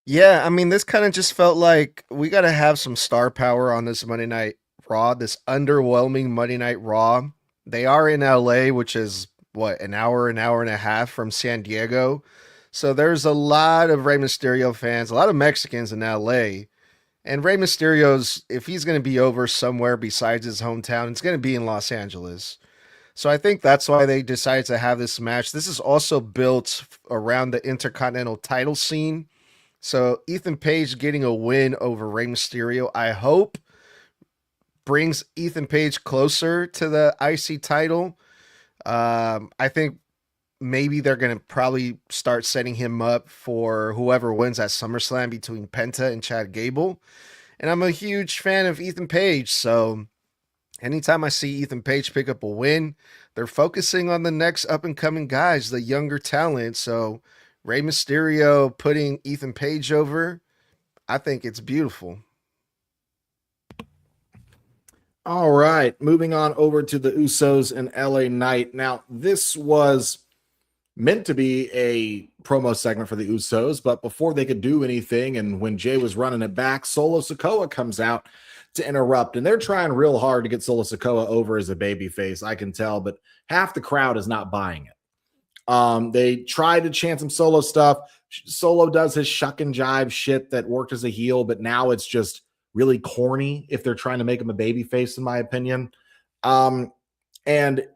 Yeah, I mean, this kind of just felt like we got to have some star power on this Monday Night Raw, this underwhelming Monday Night Raw. They are in LA, which is what, an hour and a half from San Diego. So there's a lot of Rey Mysterio fans, a lot of Mexicans in LA. And Rey Mysterio's, if he's going to be over somewhere besides his hometown, it's going to be in Los Angeles. So I think that's why they decided to have this match. This is also built around the Intercontinental title scene. So Ethan Page getting a win over Rey Mysterio, I hope, brings Ethan Page closer to the IC title. I think maybe they're going to probably start setting him up for whoever wins at SummerSlam between Penta and Chad Gable. And I'm a huge fan of Ethan Page, so anytime I see Ethan Page pick up a win, they're focusing on the next up-and-coming guys, the younger talent. So Rey Mysterio putting Ethan Page over, I think it's beautiful. All right, moving on over to the Usos and LA Knight. Now, this was meant to be a promo segment for the Usos, but before they could do anything, and when Jay was running it back, Solo Sikoa comes out to interrupt, and they're trying real hard to get Solo Sikoa over as a babyface, I can tell, but half the crowd is not buying it. They tried to chant some Solo stuff. Solo does his shuck and jive shit that worked as a heel, but now it's just really corny if they're trying to make him a babyface, in my opinion. And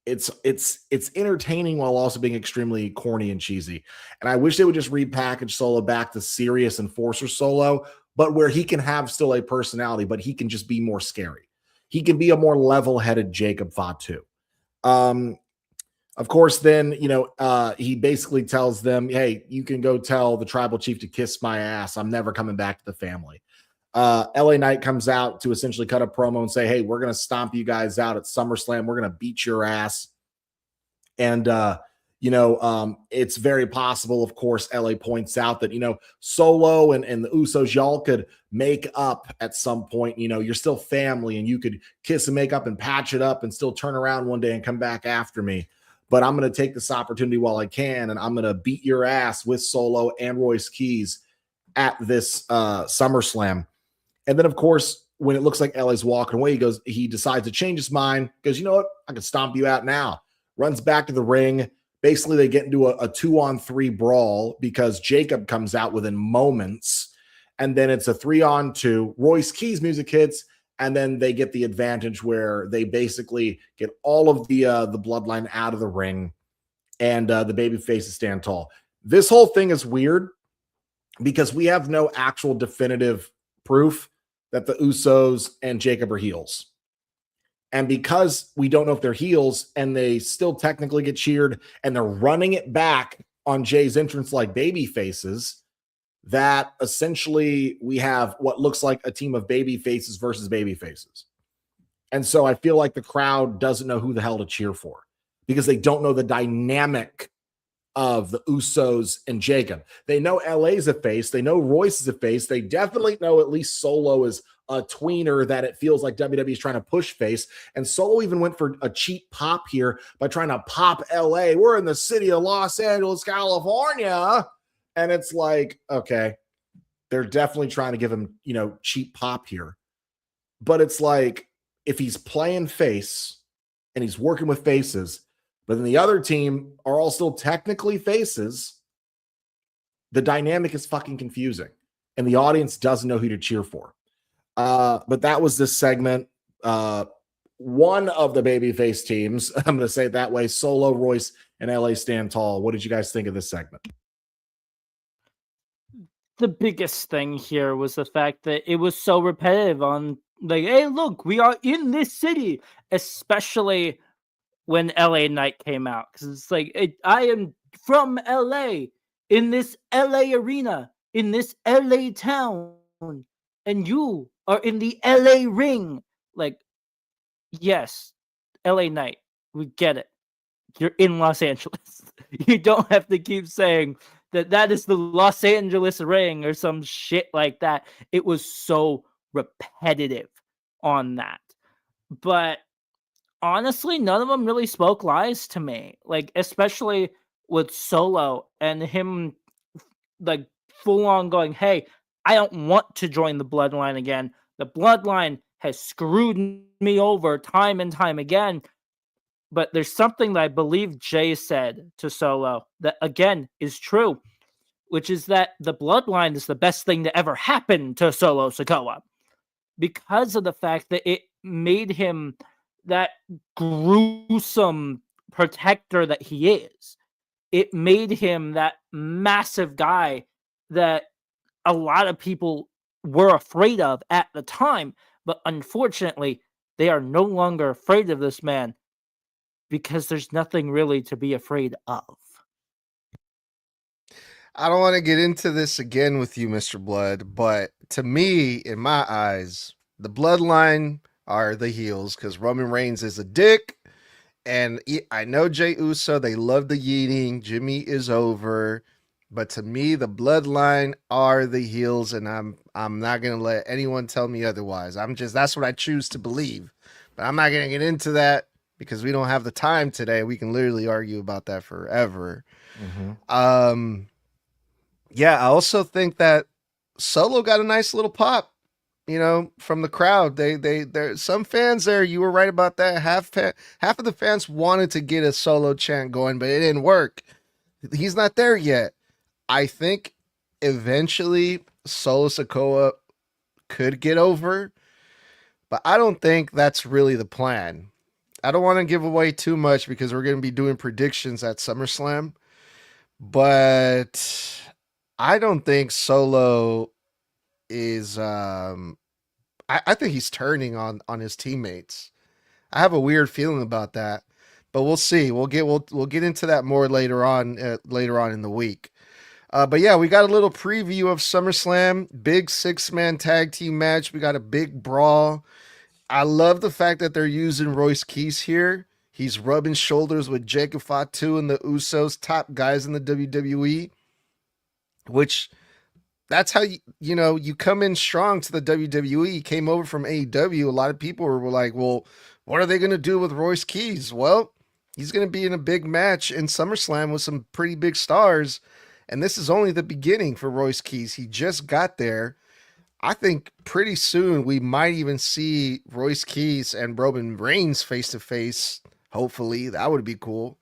it's entertaining while also being extremely corny and cheesy. And I wish they would just repackage Solo back to serious enforcer Solo, but where he can have still a personality, but he can just be more scary. He can be a more level-headed Jacob Fatu. Of course, then, he basically tells them, hey, you can go tell the tribal chief to kiss my ass. I'm never coming back to the family. LA Knight comes out to essentially cut a promo and say, hey, we're going to stomp you guys out at SummerSlam. We're going to beat your ass. And, it's very possible, of course, LA points out that, Solo and the Usos, y'all could make up at some point. You're still family, and you could kiss and make up and patch it up and still turn around one day and come back after me. But I'm going to take this opportunity while I can, and I'm going to beat your ass with Solo and Royce Keys at this SummerSlam. And then, of course, when it looks like LA's walking away, he decides to change his mind, goes, you know what? I can stomp you out now. Runs back to the ring. Basically, they get into a 2-on-3 brawl because Jacob comes out within moments. And then it's a 3-on-2. Royce Keys music hits, and then they get the advantage where they basically get all of the bloodline out of the ring, and the baby faces stand tall. This whole thing is weird because we have no actual definitive proof that the Usos and Jacob are heels. And because we don't know if they're heels and they still technically get cheered and they're running it back on Jay's entrance like baby faces, that essentially we have what looks like a team of baby faces versus baby faces. And so I feel like the crowd doesn't know who the hell to cheer for because they don't know the dynamic of the Usos and Jacob. They know LA's a face. They know Royce is a face. They definitely know at least Solo is a tweener that it feels like WWE is trying to push face. And Solo even went for a cheap pop here by trying to pop LA. We're in the city of Los Angeles, California. And it's like, okay, they're definitely trying to give him, cheap pop here. But it's like, if he's playing face and he's working with faces, but then the other team are all still technically faces, the dynamic is fucking confusing. And the audience doesn't know who to cheer for. But that was this segment. One of the babyface teams, I'm going to say it that way, Solo, Royce, and LA stand tall. What did you guys think of this segment? The biggest thing here was the fact that it was so repetitive on, like, hey, look, we are in this city, especially when LA Knight came out. Because it's like, I am from LA, in this LA arena, in this LA town, and you are in the LA ring. Like, yes, LA Knight, we get it. You're in Los Angeles. You don't have to keep saying that is the Los Angeles ring or some shit like that. It was so repetitive on that. But honestly, none of them really spoke lies to me. Like, especially with Solo and him, like, full on going, hey, I don't want to join the Bloodline again. The Bloodline has screwed me over time and time again. But there's something that I believe Jay said to Solo that, again, is true, which is that the Bloodline is the best thing to ever happen to Solo Sikoa because of the fact that it made him that gruesome protector that he is. It made him that massive guy that a lot of people were afraid of at the time, but unfortunately, they are no longer afraid of this man because there's nothing really to be afraid of. I don't want to get into this again with you, Mr. Blood, but to me, in my eyes, the Bloodline are the heels because Roman Reigns is a dick. And I know Jey Uso, they love the yeeting. Jimmy is over. But to me, the Bloodline are the heels, and I'm not gonna let anyone tell me otherwise. That's what I choose to believe. But I'm not gonna get into that because we don't have the time today. We can literally argue about that forever. Mm-hmm. Yeah, I also think that Solo got a nice little pop, from the crowd. There's some fans there. You were right about that. Half of the fans wanted to get a Solo chant going, but it didn't work. He's not there yet. I think eventually Solo Sikoa could get over, but I don't think that's really the plan. I don't want to give away too much because we're going to be doing predictions at SummerSlam, but I don't think Solo is I think he's turning on his teammates. I have a weird feeling about that, but we'll see. We'll get into that more later on in the week. But yeah, we got a little preview of SummerSlam, big 6-man tag team match. We got a big brawl. I love the fact that they're using Royce Keys here. He's rubbing shoulders with Jacob Fatu and the Usos, top guys in the WWE, which that's how you come in strong to the WWE. You came over from AEW. A lot of people were like, well, what are they going to do with Royce Keys? Well, he's going to be in a big match in SummerSlam with some pretty big stars. And this is only the beginning for Royce Keys. He just got there. I think pretty soon we might even see Royce Keys and Roman Reigns face to face. Hopefully, that would be cool.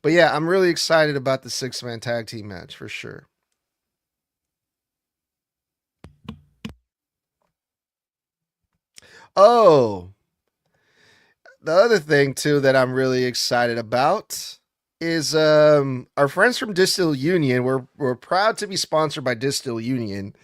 But yeah, I'm really excited about the 6-man tag team match for sure. Oh, the other thing too that I'm really excited about is our friends from Distill Union. We're proud to be sponsored by Distill Union.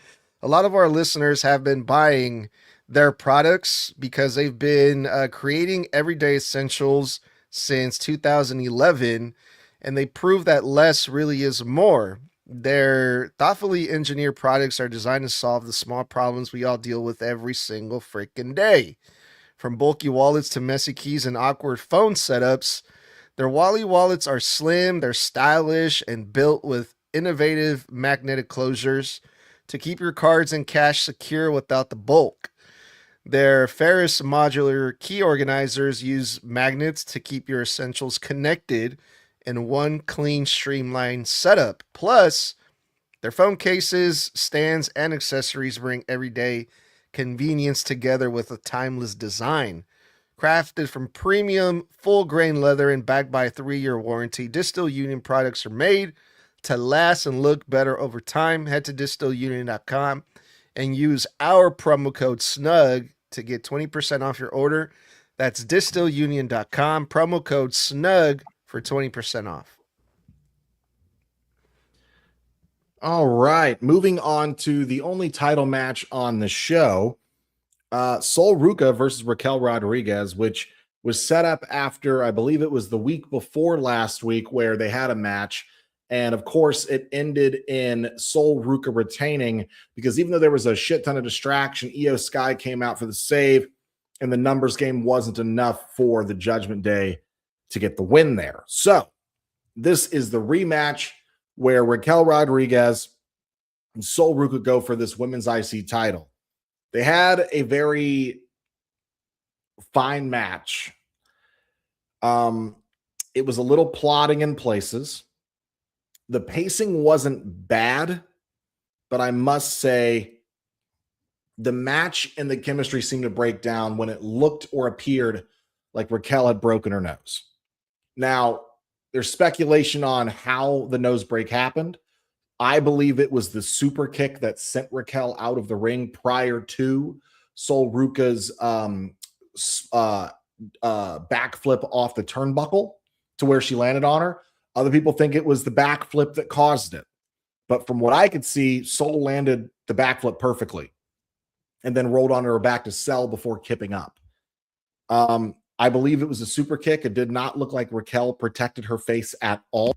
A lot of our listeners have been buying their products because they've been creating everyday essentials since 2011, and they prove that less really is more. Their thoughtfully engineered products are designed to solve the small problems we all deal with every single freaking day. From bulky wallets to messy keys and awkward phone setups, Their Wally wallets are slim, they're stylish, and built with innovative magnetic closures to keep your cards and cash secure without the bulk. Their Ferris modular key organizers use magnets to keep your essentials connected in one clean, streamlined setup. Plus, their phone cases, stands, and accessories bring everyday convenience together with a timeless design. Crafted from premium, full grain leather and backed by a 3-year warranty, Distill Union products are made to last and look better over time. Head to distillunion.com and use our promo code SNUG to get 20% off your order. That's distillunion.com, promo code SNUG for 20% off. All right, moving on to the only title match on the show, Sol Ruca versus Raquel Rodriguez, which was set up after, I believe it was the week before last week, where they had a match. And of course, it ended in Sol Ruca retaining, because even though there was a shit ton of distraction, Io Sky came out for the save, and the numbers game wasn't enough for the Judgment Day to get the win there. So this is the rematch where Raquel Rodriguez and Sol Ruca go for this women's IC title. They had a very fine match. It was a little plotting in places. The pacing wasn't bad, but I must say the match and the chemistry seemed to break down when it looked or appeared like Raquel had broken her nose. Now, there's speculation on how the nose break happened. I believe it was the super kick that sent Raquel out of the ring prior to Sol Ruca's backflip off the turnbuckle to where she landed on her. Other people think it was the backflip that caused it. But from what I could see, Sol landed the backflip perfectly and then rolled onto her back to sell before kipping up. I believe it was a super kick. It did not look like Raquel protected her face at all.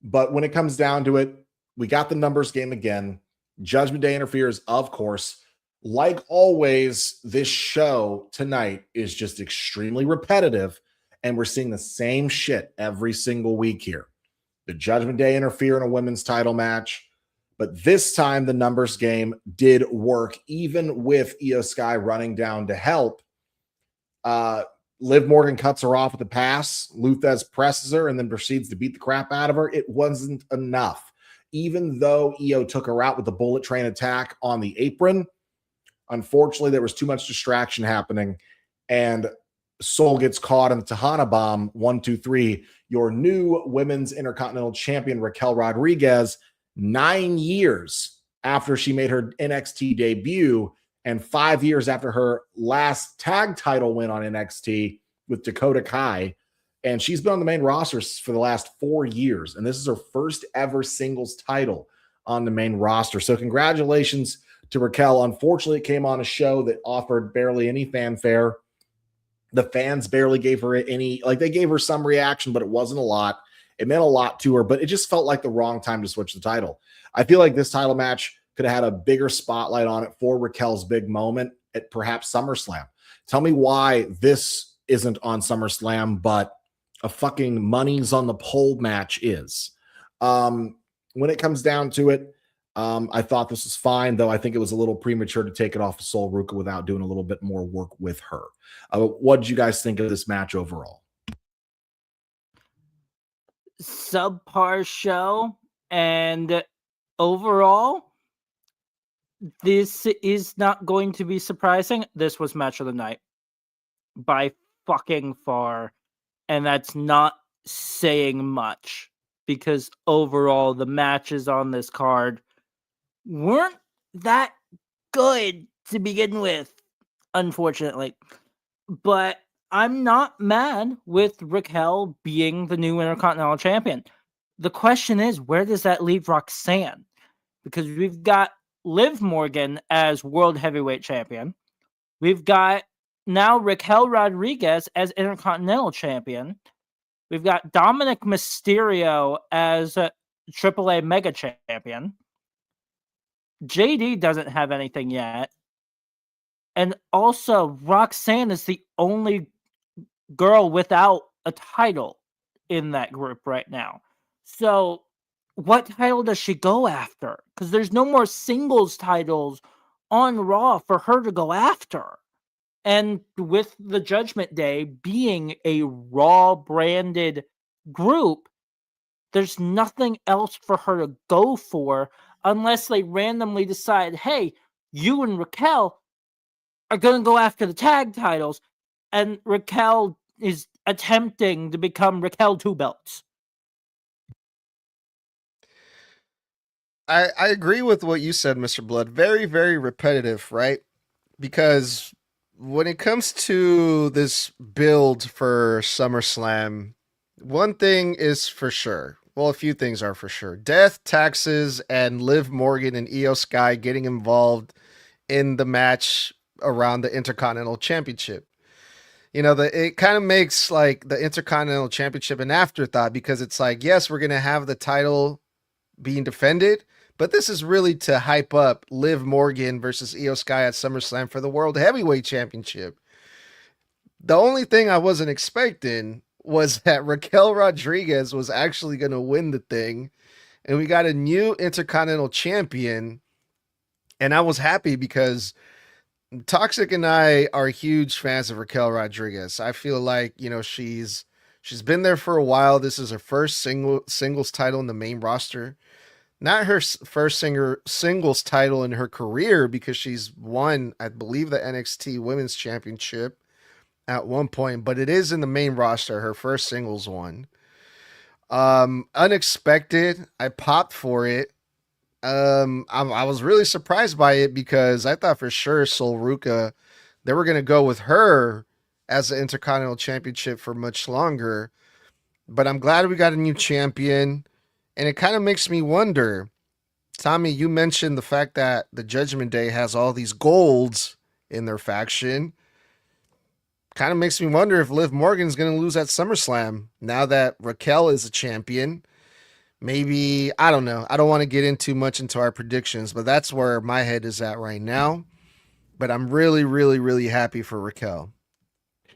But when it comes down to it, we got the numbers game again. Judgment Day interferes, of course. Like always, this show tonight is just extremely repetitive, and we're seeing the same shit every single week here. The Judgment Day interfere in a women's title match, but this time the numbers game did work, even with Io Sky running down to help. Liv Morgan cuts her off with a pass. Luthez presses her and then proceeds to beat the crap out of her. It wasn't enough. Even though Io took her out with the bullet train attack on the apron, unfortunately, there was too much distraction happening, and Sol gets caught in the Tejana Bomb. 1, 2, 3. Your new women's Intercontinental Champion, Raquel Rodriguez, 9 years after she made her NXT debut and 5 years after her last tag title win on NXT with Dakota Kai. And she's been on the main roster for the last 4 years. And this is her first ever singles title on the main roster. So congratulations to Raquel. Unfortunately, it came on a show that offered barely any fanfare. The fans barely gave her any, like, they gave her some reaction, but it wasn't a lot. It meant a lot to her, but it just felt like the wrong time to switch the title. I feel like this title match could have had a bigger spotlight on it for Raquel's big moment at perhaps SummerSlam. Tell me why this isn't on SummerSlam, but a fucking money's on the pole match is. When it comes down to it, I thought this was fine, though I think it was a little premature to take it off of Sol Ruca without doing a little bit more work with her. What did you guys think of this match overall? Subpar show, and overall, this is not going to be surprising. This was match of the night by fucking far, and that's not saying much because overall the matches on this card weren't that good to begin with, unfortunately. But I'm not mad with Raquel being the new Intercontinental Champion. The question is, where does that leave Roxanne? Because we've got Liv Morgan as World Heavyweight Champion. We've got now Raquel Rodriguez as Intercontinental Champion. We've got Dominic Mysterio as AAA Mega Champion. JD doesn't have anything yet. And also, Roxanne is the only girl without a title in that group right now. So what title does she go after? Because there's no more singles titles on Raw for her to go after. And with the Judgment Day being a Raw branded group, there's nothing else for her to go for unless they randomly decide, hey, you and Raquel are going to go after the tag titles, and Raquel is attempting to become Raquel Two Belts. I agree with what you said, Mr. Blood. Very, very repetitive, right? Because when it comes to this build for SummerSlam, one thing is for sure. Well, a few things are for sure. Death, taxes, and Liv Morgan and Io Sky getting involved in the match around the Intercontinental Championship. It kind of makes like the Intercontinental Championship an afterthought because it's like, yes, we're going to have the title being defended, but this is really to hype up Liv Morgan versus Io Sky at SummerSlam for the World Heavyweight Championship. The only thing I wasn't expecting was that Raquel Rodriguez was actually going to win the thing, and we got a new Intercontinental Champion, and I was happy because Toxic and I are huge fans of Raquel Rodriguez. I feel like, she's been there for a while. This is her first singles title in the main roster. Not her first singles title in her career because she's won, I believe, the NXT Women's Championship at one point, but it is in the main roster, her first singles one. Unexpected. I popped for it. I was really surprised by it because I thought for sure Sol Ruca, they were going to go with her as the Intercontinental Championship for much longer. But I'm glad we got a new champion. And it kind of makes me wonder, Tommy, you mentioned the fact that the Judgment Day has all these golds in their faction. Kind of makes me wonder if Liv Morgan's going to lose at SummerSlam now that Raquel is a champion. Maybe, I don't know. I don't want to get in too much into our predictions, but that's where my head is at right now. But I'm really, really, really happy for Raquel.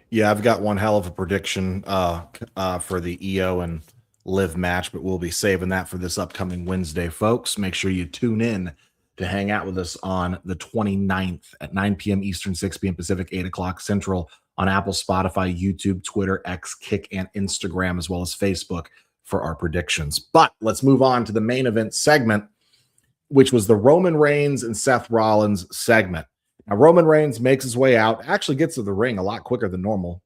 Yeah, I've got one hell of a prediction for the Io and Liv match, but we'll be saving that for this upcoming Wednesday, folks. Make sure you tune in to hang out with us on the 29th at 9 p.m. Eastern, 6 p.m. Pacific, 8 o'clock Central on Apple, Spotify, YouTube, Twitter, X, Kick, and Instagram, as well as Facebook for our predictions. But let's move on to the main event segment, which was the Roman Reigns and Seth Rollins segment. Now, Roman Reigns makes his way out, actually gets to the ring a lot quicker than normal.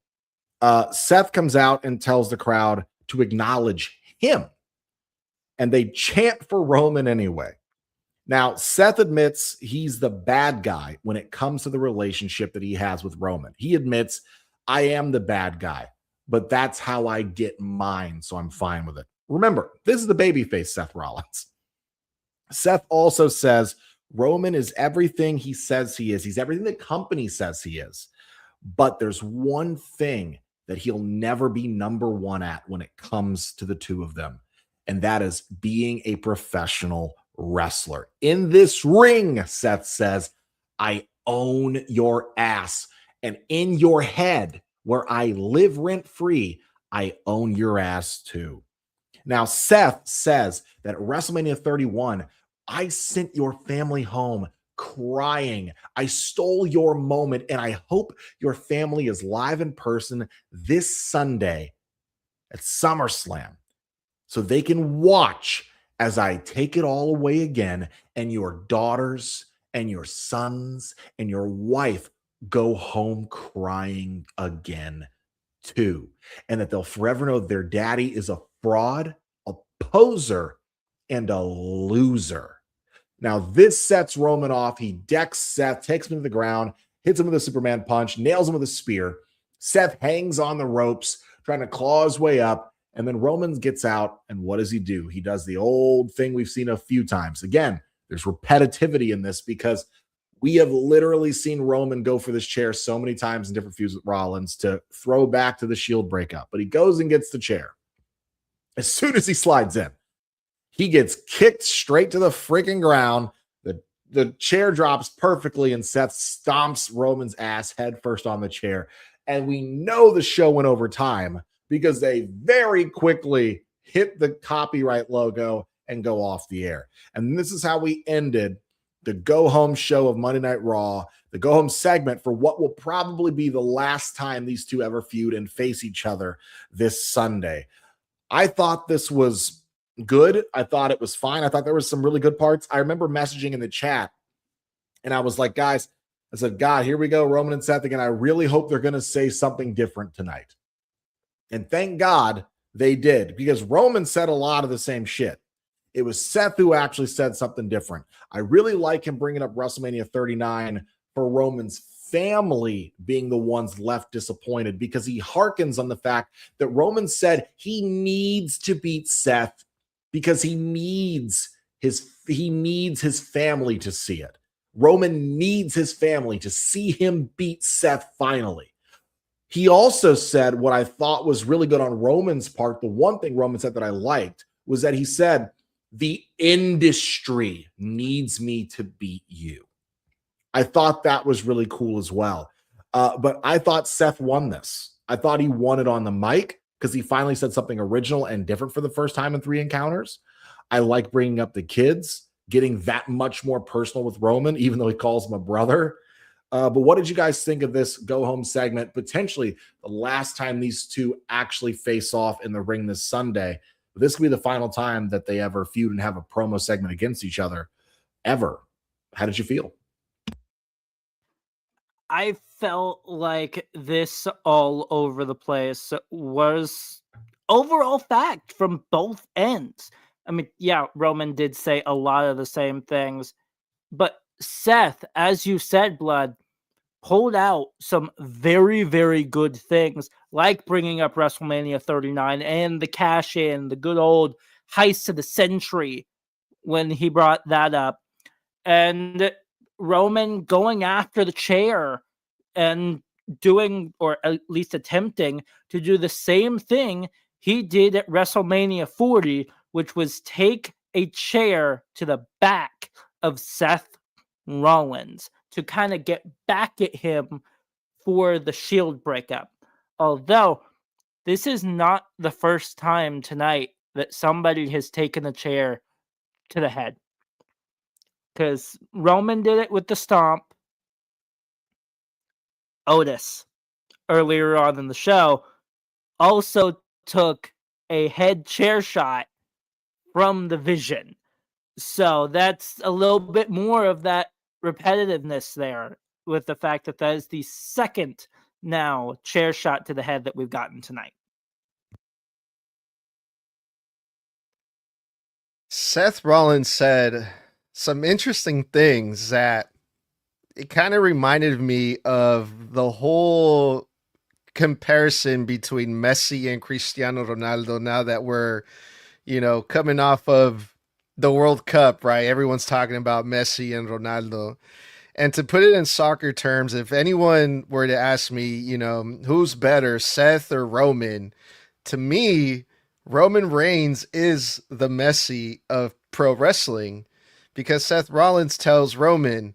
Seth comes out and tells the crowd to acknowledge him, and they chant for Roman anyway. Now, Seth admits he's the bad guy when it comes to the relationship that he has with Roman. He admits, I am the bad guy, but that's how I get mine, so I'm fine with it. Remember, this is the babyface Seth Rollins. Seth also says Roman is everything he says he is. He's everything the company says he is. But there's one thing that he'll never be number one at when it comes to the two of them, and that is being a professional wrestler. In this ring, Seth says, I own your ass. And in your head, where I live rent-free, I own your ass too. Now, Seth says that at WrestleMania 31, I sent your family home crying. I stole your moment, and I hope your family is live in person this Sunday at SummerSlam so they can watch as I take it all away again, and your daughters and your sons and your wife go home crying again too. And that they'll forever know their daddy is a fraud, a poser, and a loser. Now, this sets Roman off. He decks Seth, takes him to the ground, hits him with a Superman punch, nails him with a spear. Seth hangs on the ropes, trying to claw his way up. And then Roman gets out, and what does he do? He does the old thing we've seen a few times. Again, there's repetitivity in this because we have literally seen Roman go for this chair so many times in different feuds with Rollins to throw back to the Shield breakup. But he goes and gets the chair. As soon as he slides in, he gets kicked straight to the freaking ground. The chair drops perfectly, and Seth stomps Roman's ass head first on the chair. And we know the show went over time because they very quickly hit the copyright logo and go off the air. And this is how we ended the go home show of Monday Night Raw, the go home segment for what will probably be the last time these two ever feud and face each other this Sunday. I thought this was good. I thought it was fine. I thought there was some really good parts. I remember messaging in the chat and I was like, guys, I said, God, here we go, Roman and Seth again. I really hope they're going to say something different tonight. And thank God they did, because Roman said a lot of the same shit. It was Seth who actually said something different. I really like him bringing up WrestleMania 39 for Roman's family being the ones left disappointed, because he harkens on the fact that Roman said he needs to beat Seth because he needs his family to see it. Roman needs his family to see him beat Seth finally. He also said what I thought was really good on Roman's part. The one thing Roman said that I liked was that he said, the industry needs me to beat you. I thought that was really cool as well. But I thought Seth won this. I thought he won it on the mic because he finally said something original and different for the first time in 3 encounters. I like bringing up the kids, getting that much more personal with Roman, even though he calls him a brother. But what did you guys think of this go-home segment? Potentially the last time these two actually face off in the ring this Sunday. This could be the final time that they ever feud and have a promo segment against each other, ever. How did you feel? I felt like this all over the place was overall fact from both ends. I mean, yeah, Roman did say a lot of the same things, but Seth, as you said, Blood, pulled out some very, very good things, like bringing up WrestleMania 39 and the cash in, the good old heist of the century when he brought that up. And Roman going after the chair and doing, or at least attempting to do the same thing he did at WrestleMania 40, which was take a chair to the back of Seth Rollins to kind of get back at him for the Shield breakup. Although this is not the first time tonight that somebody has taken a chair to the head. Because Roman did it with the stomp. Otis, earlier on in the show, also took a head chair shot from the Vision. So that's a little bit more of that repetitiveness there, with the fact that that is the second now chair shot to the head that we've gotten tonight. Seth Rollins said some interesting things that it kind of reminded me of the whole comparison between Messi and Cristiano Ronaldo now that we're, coming off of the World Cup, right? Everyone's talking about Messi and Ronaldo. And to put it in soccer terms, if anyone were to ask me, who's better, Seth or Roman, to me, Roman Reigns is the Messi of pro wrestling, because Seth Rollins tells Roman,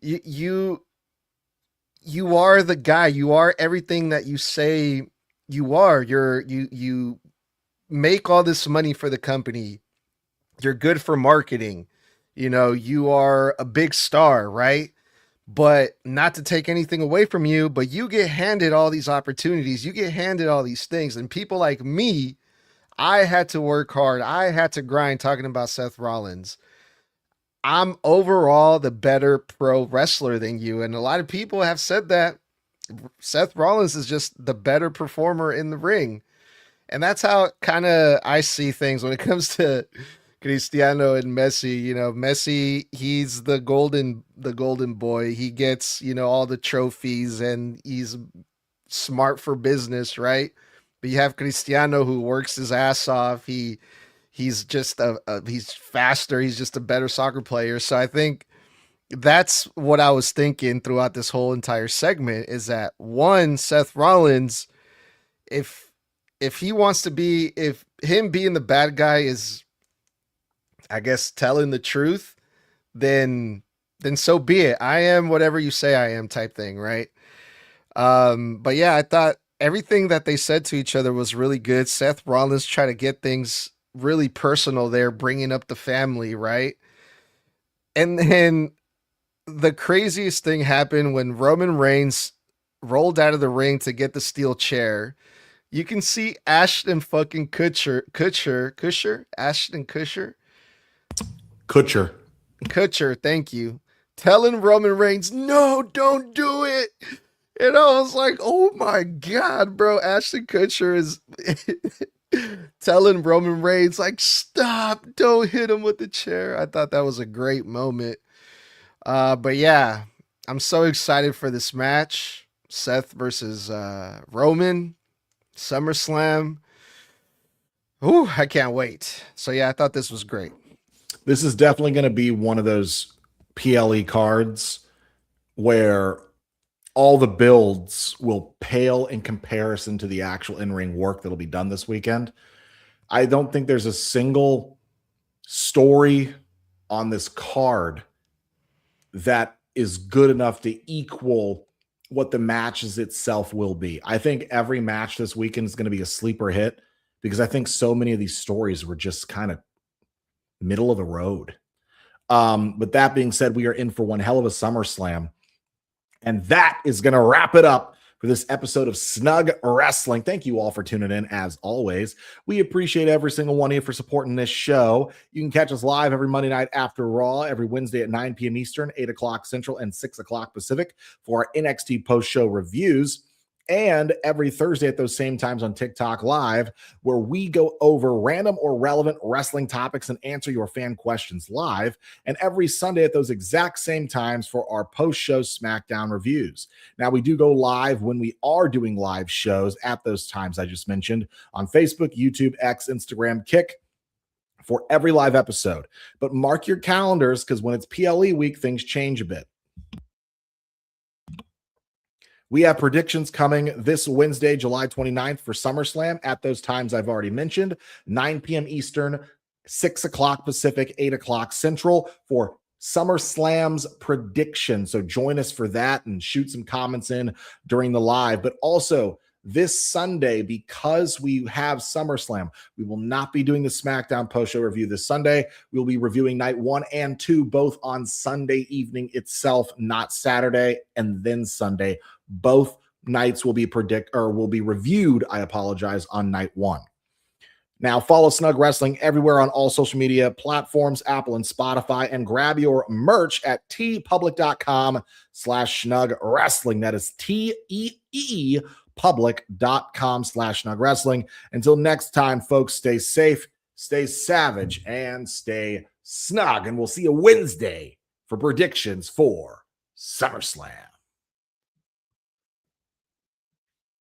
you are the guy, you are everything that you say you are. You make all this money for the company. You're good for marketing. You are a big star, right? But not to take anything away from you, but you get handed all these opportunities. You get handed all these things. And people like me, I had to work hard. I had to grind, talking about Seth Rollins. I'm overall the better pro wrestler than you. And a lot of people have said that Seth Rollins is just the better performer in the ring. And that's how kind of I see things when it comes to Cristiano and Messi. Messi, he's the golden boy. He gets, all the trophies and he's smart for business, right? But you have Cristiano who works his ass off. He's just he's faster. He's just a better soccer player. So I think that's what I was thinking throughout this whole entire segment, is that one, Seth Rollins, if he wants to be, if him being the bad guy is, I guess, telling the truth, then so be it. I am whatever you say I am, type thing, right? But yeah, I thought everything that they said to each other was really good. Seth Rollins tried to get things really personal there, bringing up the family, right? And then the craziest thing happened when Roman Reigns rolled out of the ring to get the steel chair. You can see Ashton fucking Ashton Kutcher, thank you, telling Roman Reigns, no, don't do it. And I was like, oh my God, bro. Ashton Kutcher is telling Roman Reigns, like, stop, don't hit him with the chair. I thought that was a great moment. But yeah, I'm so excited for this match. Seth versus Roman, SummerSlam. Ooh, I can't wait. So yeah, I thought this was great. This is definitely going to be one of those PLE cards where all the builds will pale in comparison to the actual in-ring work that'll be done this weekend. I don't think there's a single story on this card that is good enough to equal what the matches itself will be. I think every match this weekend is going to be a sleeper hit because I think so many of these stories were just kind of middle of the road. With that being said, we are in for one hell of a SummerSlam. And that is going to wrap it up for this episode of Snug Wrestling. Thank you all for tuning in, as always. We appreciate every single one of you for supporting this show. You can catch us live every Monday night after Raw, every Wednesday at 9 p.m. Eastern, 8 o'clock Central, and 6 o'clock Pacific for our NXT post-show reviews. And every Thursday at those same times on TikTok Live, where we go over random or relevant wrestling topics and answer your fan questions live. And every Sunday at those exact same times for our post-show SmackDown reviews. Now, we do go live when we are doing live shows at those times I just mentioned on Facebook, YouTube, X, Instagram, Kick, for every live episode. But mark your calendars, because when it's PLE week, things change a bit. We have predictions coming this Wednesday, July 29th for SummerSlam at those times I've already mentioned, 9 p.m. Eastern, 6 o'clock Pacific, 8 o'clock Central for SummerSlam's prediction. So join us for that and shoot some comments in during the live. But also this Sunday, because we have SummerSlam, we will not be doing the SmackDown post-show review this Sunday. We'll be reviewing night 1 and 2, both on Sunday evening itself, not Saturday and then Sunday. Both nights will be reviewed, on night 1. Now, follow Snug Wrestling everywhere on all social media platforms, Apple and Spotify, and grab your merch at teepublic.com/Snug Wrestling. That is TEE public.com/Snug Wrestling. Until next time, folks, stay safe, stay savage, and stay snug. And we'll see you Wednesday for predictions for SummerSlam.